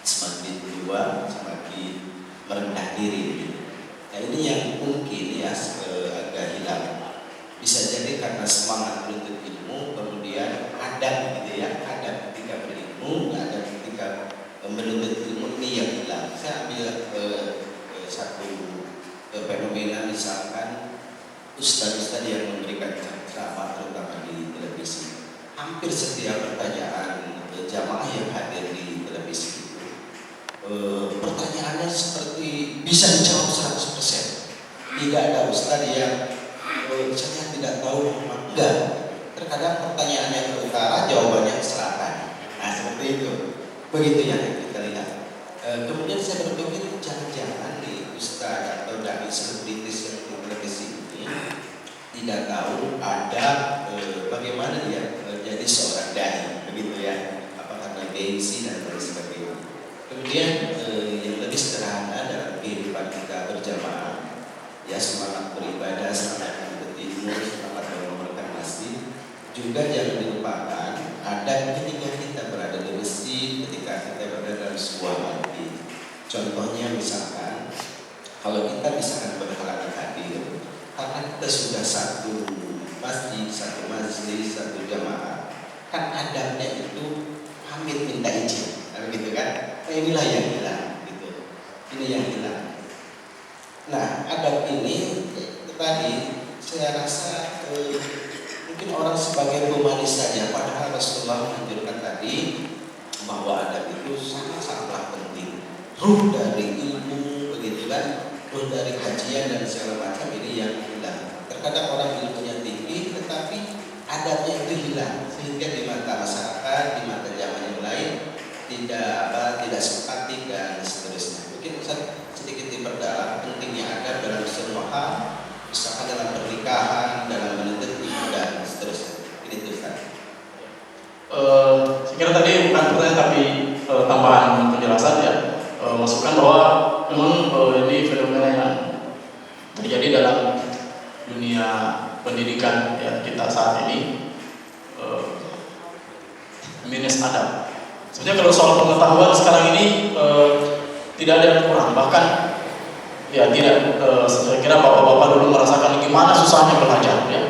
semakin tua, semakin merendah diri. Gitu. Nah ini yang mungkin ya agak hilang. Bisa jadi karena semangat menuntut ilmu, kemudian adab gitu ya, adab ketika berilmu, adab ketika menuntut ilmu ini yang hilang. Saya ambil satu fenomena misalkan ustaz-ustaz yang memberikan ceramah terutama di televisi. Hampir setiap pertanyaan jamaah yang hadir di televisi itu pertanyaannya seperti bisa dijawab 100%. Tidak ada ustaz yang saya tidak tahu enggak. Terkadang pertanyaannya ke utara, jawabannya ke selatan. Nah seperti itu. Begitu yang kita lihat. Kemudian saya berpikir jangan-jangan nih ustaz atau dari selebritis yang di televisi ini tidak tahu ada bagaimana dia jadi seorang dai, begitu ya, apa karena gengsi dan lain sebagainya. Kemudian yang lebih sederhana dalam kehidupan kita berjamaah, ya semangat beribadah, semangat menuntut ilmu, semangat mengamalkan masjid, juga jangan dilupakan ada ketika kita berada di masjid, ketika kita berada dalam sebuah masjid. Contohnya misalkan kalau kita misalkan berhalangan hadir karena kita sudah satu masjid, satu majelis, satu jamaah, kan adabnya itu pamit minta izin, gitu kan? Nah, inilah yang hilang, gitu. Ini yang hilang. Nah, adab ini tadi saya rasa mungkin orang sebagai pemanis saja, padahal Rasulullah menunjukkan tadi bahwa adab itu sangat-sangatlah penting. Ruh dari ilmu, begitu kan? Ruh dari kajian dan segala macam ini yang hilang. Terkadang orang ilmunya tinggi, tetapi adabnya itu hilang, sehingga di mata masyarakat, di mata zaman yang lain tidak simpatik dan seterusnya. Mungkin Ustaz sedikit diperdalam pentingnya adab dalam semua hal, misalkan dalam pernikahan, dalam menuntut ilmu dan seterusnya. Ini tuh Ustaz. Saya kira tadi bukan pertanyaan tapi tambahan penjelasan ya, masukan bahwa memang ini fenomena yang terjadi dalam dunia pendidikan ya kita saat ini, minus adab. Sebenarnya kalau soal pengetahuan sekarang ini tidak ada yang kurang, bahkan ya tidak. Saya kira bapak-bapak dulu merasakan gimana susahnya belajar ya.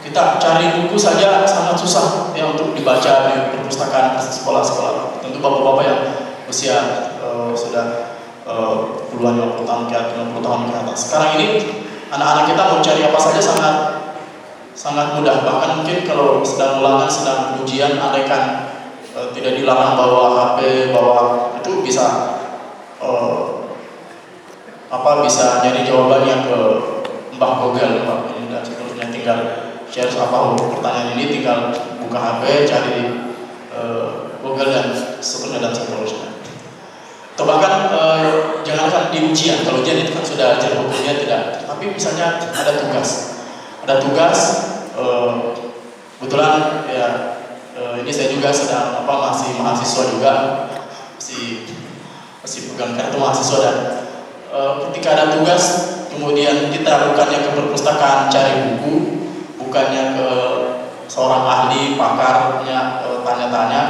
Kita cari buku saja sangat susah ya untuk dibaca di perpustakaan sekolah-sekolah. Tentu bapak-bapak yang usia sudah puluhan 50 tahun ke atas, 60 tahun ke atas. Sekarang ini anak-anak kita mau cari apa saja sangat mudah. Bahkan mungkin kalau sedang ulangan, sedang ujian, andaikan tidak dilarang bawa HP, bawa itu bisa bisa nyari jawabannya ke Mbah Google, ini dan seterusnya. Tinggal share apa pertanyaan ini, tinggal buka HP, cari Google dan seterusnya. Atau bahkan jangankan di ujian, kalau ujian itu kan sudah ajar hukumnya tidak. Tapi misalnya ada tugas, kebetulan ya ini saya juga sedang masih mahasiswa juga, masih pegang kartu mahasiswa dan ketika ada tugas, kemudian kita bukannya ke perpustakaan cari buku, bukannya ke seorang ahli pakarnya tanya-tanya,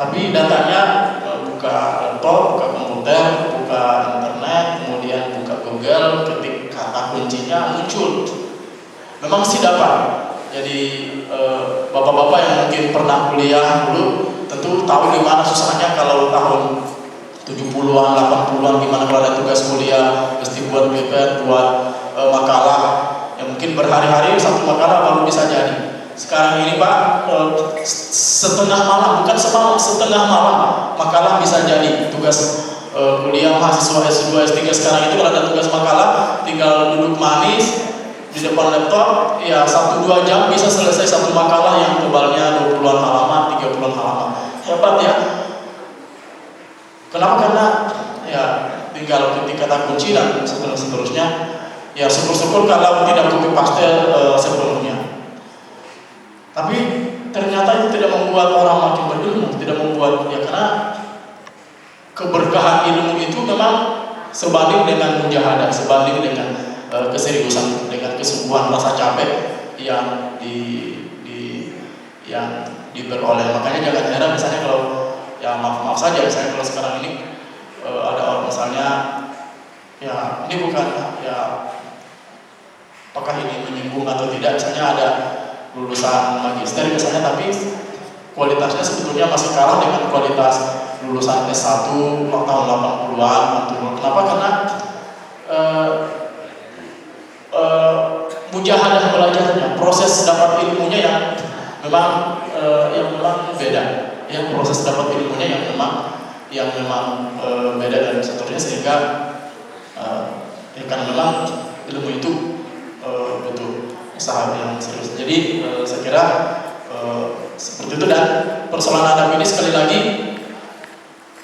tapi datanya buka laptop, buka komputer, buka internet, kemudian buka Google, ketik kata kuncinya muncul. Memang sih dapat. Jadi bapak-bapak yang mungkin pernah kuliah dulu tentu tahu gimana susahnya kalau tahun 70-an, 80-an gimana kalau ada tugas kuliah mesti buat paper, buat makalah yang mungkin berhari-hari satu makalah baru bisa jadi. Sekarang ini Pak setengah malam, bukan semalam, setengah malam makalah bisa jadi. Tugas kuliah mahasiswa S2, S3 sekarang itu kalau ada tugas makalah tinggal duduk manis di depan laptop, ya 1-2 jam bisa selesai satu makalah yang tebalnya 20-an halaman, 30-an halaman. Hebat ya. Kenapa? Karena ya tinggal ketik kata kunci dan seterusnya. Ya syukur-syukur kalau tidak copy paste sebelumnya. Tapi ternyata itu tidak membuat orang makin berilmu, tidak membuat ya, karena keberkahan ilmu itu memang sebanding dengan mujahadah, sebanding dengan keseriusan kesembuhan rasa capek yang yang diperoleh. Makanya jangan heran misalnya kalau ya maaf saja misalnya kalau sekarang ini ada orang misalnya ya ini bukan ya apakah ini menyinggung atau tidak, misalnya ada lulusan magister misalnya tapi kualitasnya sebetulnya masih kalah dengan kualitas lulusan S1 tahun 80-an. Kenapa? Karena mujahadah belajarnya, proses dapat ilmunya yang memang beda. Ya, proses dapat ilmunya yang memang beda dan seterusnya, sehingga ya karena memang ilmu itu butuh usaha yang serius. Jadi saya kira seperti itu. Dan persoalan adab ini sekali lagi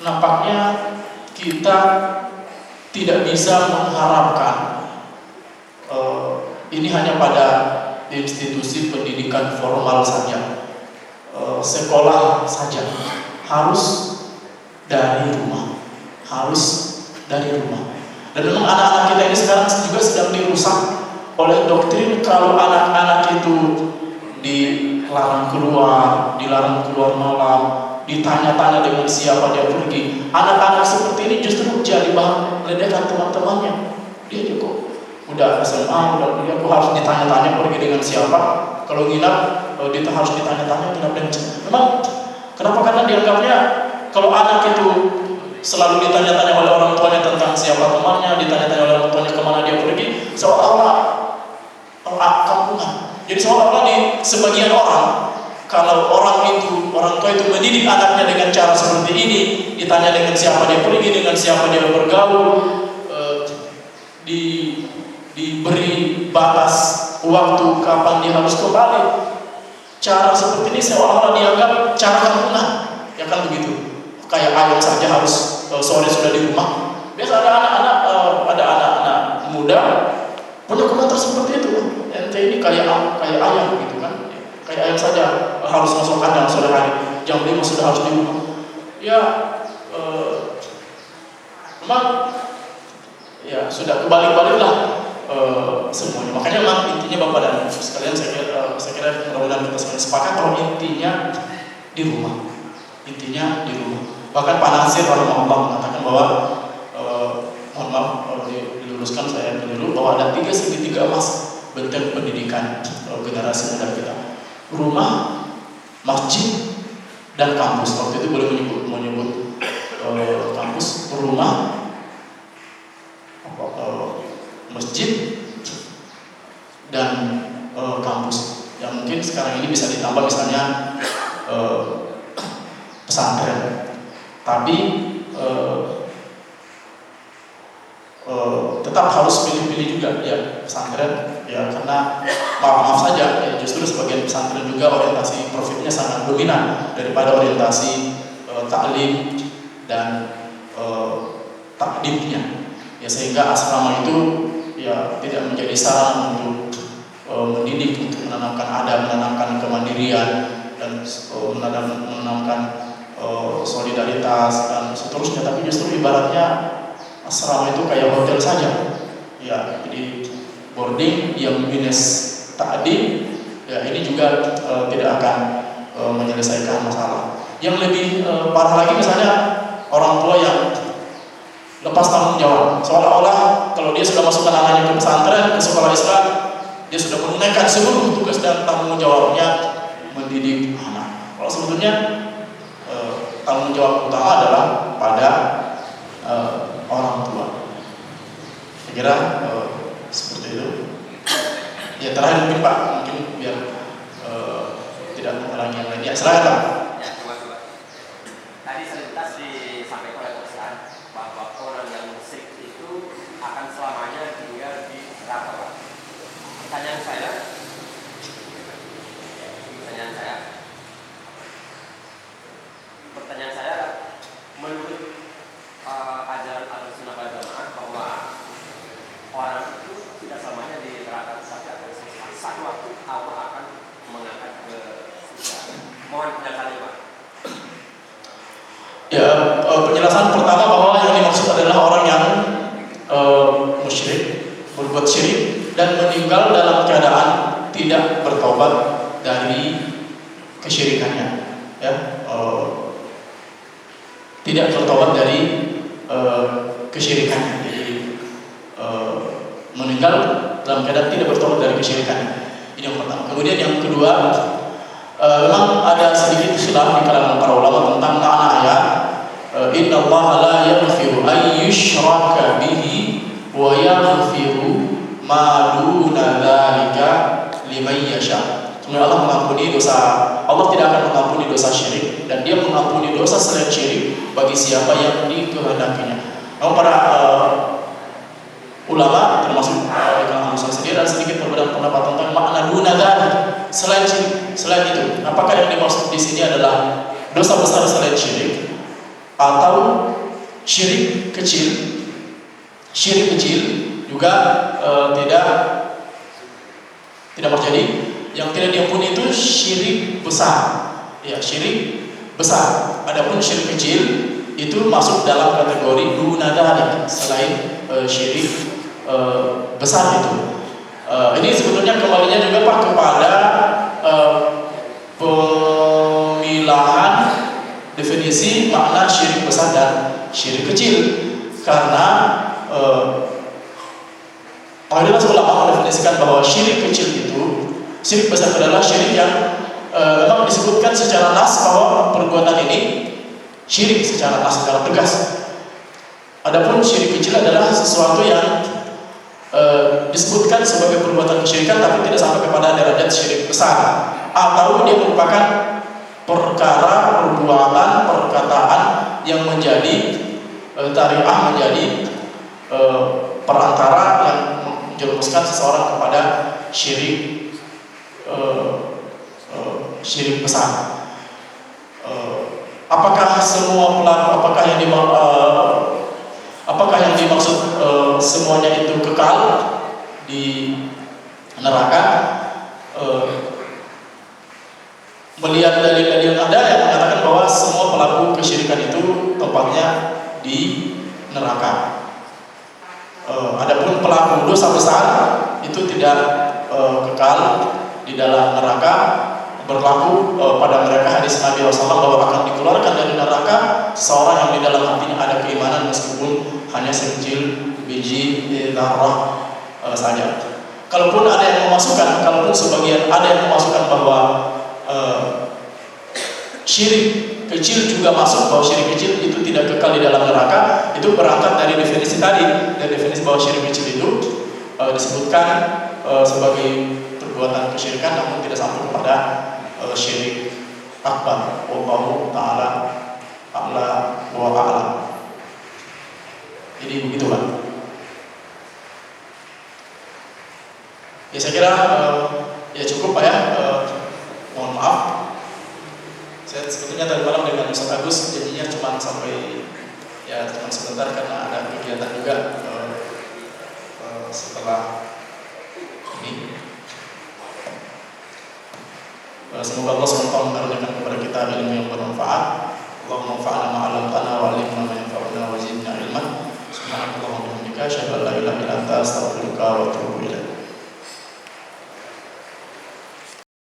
nampaknya kita tidak bisa mengharapkan ini hanya pada institusi pendidikan formal saja, sekolah saja, harus dari rumah. Dan memang anak-anak kita ini sekarang juga sedang dirusak oleh doktrin kalau anak-anak itu dilarang keluar malam, ditanya-tanya dengan siapa dia pergi. Anak-anak seperti ini justru jadi bahan ledekan teman-temannya. Dia juga udah SMA, udah kuliah, aku harus ditanya-tanya pergi dengan siapa. Kalau nginap, dia harus ditanya-tanya nginap dengan siapa. Memang kenapa? Karena dianggapnya kalau anak itu selalu ditanya-tanya oleh orang tuanya tentang siapa temannya, ditanya-tanya oleh orang tuanya kemana dia pergi, seolah-olah kampungan. Jadi seolah-olah di sebagian orang, kalau orang tua itu mendidik anaknya dengan cara seperti ini, ditanya dengan siapa dia pergi, dengan siapa dia bergaul, diberi batas waktu kapan dia harus kembali. Cara seperti ini seolah-olah dianggap cara kampungan, ya kan begitu. Kayak ayam saja harus sore sudah di rumah. Biasa ada anak-anak muda punya komentar seperti itu. Ente ini kayak ayam gitu kan. Kayak ayam saja harus masuk kandang sore hari, jam 5 sudah harus di rumah. Ya memang ya sudah kebalik-baliklah semuanya. Makanya memang intinya Bapak dan Ibu sekalian, saya kira mudah-mudahan kita semua sepakat kalau intinya di rumah. Bahkan Pak Nasir rahimahullah mengatakan bahwa mohon maaf diluruskan saya dulu bahwa ada 3 segitiga emas benteng pendidikan generasi muda kita: rumah, masjid, dan kampus. Waktu itu boleh menyebut kampus, rumah, masjid, dan kampus. Yang mungkin sekarang ini bisa ditambah misalnya pesantren. Tapi tetap harus pilih-pilih juga ya pesantren ya, karena maaf saja ya, justru sebagian pesantren juga orientasi profitnya sangat dominan daripada orientasi taklim dan takdimnya ya, sehingga asrama itu ya tidak menjadi sarana untuk mendidik, untuk menanamkan adab, menanamkan kemandirian, dan menanamkan solidaritas dan seterusnya. Tapi justru ibaratnya asrama itu kayak hotel saja ya, jadi boarding yang minus ta'dim ya, ini juga tidak akan menyelesaikan masalah. Yang lebih parah lagi misalnya orang tua yang lepas tanggung jawab, seolah-olah kalau dia sudah masukkan anaknya ke pesantren, ke sekolah Islam, dia sudah menunaikan seluruh tugas dan tanggung jawabnya mendidik anak. Kalau sebetulnya tanggung jawab utama adalah pada orang tua. Saya kira seperti itu. Ya terakhir mungkin Pak, mungkin biar tidak mengulangi yang lain. Ya silakan Pak. Ya, terima kasih Pak. Tadi selintas disampaikan oleh Ustaz bahwa orang yang musyrik itu akan selamanya tinggal di neraka Pak. Pertanyaan saya, menurut ajaran Ahlussunnah wal Jamaah bahwa orang itu tidak selamanya di neraka, tapi akan satu waktu Allah akan mengangkat ke surga. Mohon penjelasannya Pak. Ya, penjelasan pertama bahwa yang dimaksud adalah orang yang musyrik, berbuat syirik dan meninggal dalam keadaan tidak bertobat dari kesyirikannya, ya, tidak bertobat dari kesyirikannya. Jadi meninggal dalam keadaan tidak bertobat dari kesyirikannya. Ini yang pertama. Kemudian yang kedua, memang ada sedikit khilaf di kalangan para ulama tentang makna ayat Inna Allah la yaghfiru an yushraka bihi wa yaghfiru ma duna dzalika liman yasha. Sebenarnya Allah mengampuni dosa, Allah tidak akan mengampuni dosa syirik, dan Dia mengampuni dosa selain syirik bagi siapa yang dikehendakinya. Namun para ulama termasuk Imam Musa sendiri dan sedikit berbeda pendapat tentang makna duna dzalik, selain syirik, selain itu. Apakah yang dimaksud di sini adalah dosa besar selain syirik atau syirik kecil? Syirik kecil juga tidak terjadi. Yang tidak diampuni itu syirik besar, ya, syirik besar. Adapun syirik kecil itu masuk dalam kategori duna dzalik, selain syirik besar itu. Ini sebetulnya kembalinya juga Pak kepada pemilahan definisi makna syirik besar dan syirik kecil, karena mayoritas ulama mendefinisikan bahwa syirik kecil itu, syirik besar adalah syirik yang memang disebutkan secara nas bahwa perbuatan ini syirik secara nas, secara tegas. Adapun syirik kecil adalah sesuatu yang disebutkan sebagai perbuatan kesyirikan tapi tidak sampai kepada derajat syirik besar, atau dia merupakan perkara, perbuatan, perkataan yang menjadi tari'ah, menjadi perantara yang menjerumuskan seseorang kepada syirik syirik besar. Apakah semua pelaku, apakah yang dimaksud semuanya itu kekal di neraka? Melihat dalil-dalil ada yang mengatakan bahwa semua pelaku kesyirikan itu tempatnya di neraka. Adapun pelaku dosa besar itu tidak kekal di dalam neraka. Berlaku pada mereka hadis Nabi SAW bahwa akan dikeluarkan dari neraka seorang yang di dalam hatinya ada keimanan meskipun hanya sekecil biji zarrah saja. Kalaupun ada yang memasukkan, kalaupun sebagian ada yang memasukkan bahwa syirik kecil juga masuk, bahwa syirik kecil itu tidak kekal di dalam neraka, itu berangkat dari definisi tadi, dari definisi bahwa syirik kecil itu disebutkan sebagai perbuatan kesyirikan namun tidak sampai kepada syirik akbar. Wallahu ta'ala a'la wa a'lam. Jadi begitu Pak. Ya saya kira ya cukup Pak ya. Mohon maaf. Saya sebetulnya tadi malam dengan Ustaz Agus jadinya cuma sampai ya cuma sebentar karena ada kegiatan juga setelah ini. Semoga Allah SWT mengaruniakan kepada kita ilmu yang bermanfaat. Allahumma anfa'na ma'alamtana wa alimna ma yanfa'una wa zidna ilman. Subhanallah wa bihamdika asyhadu an la ilaha illa anta astaghfiruka wa atubu ilaik.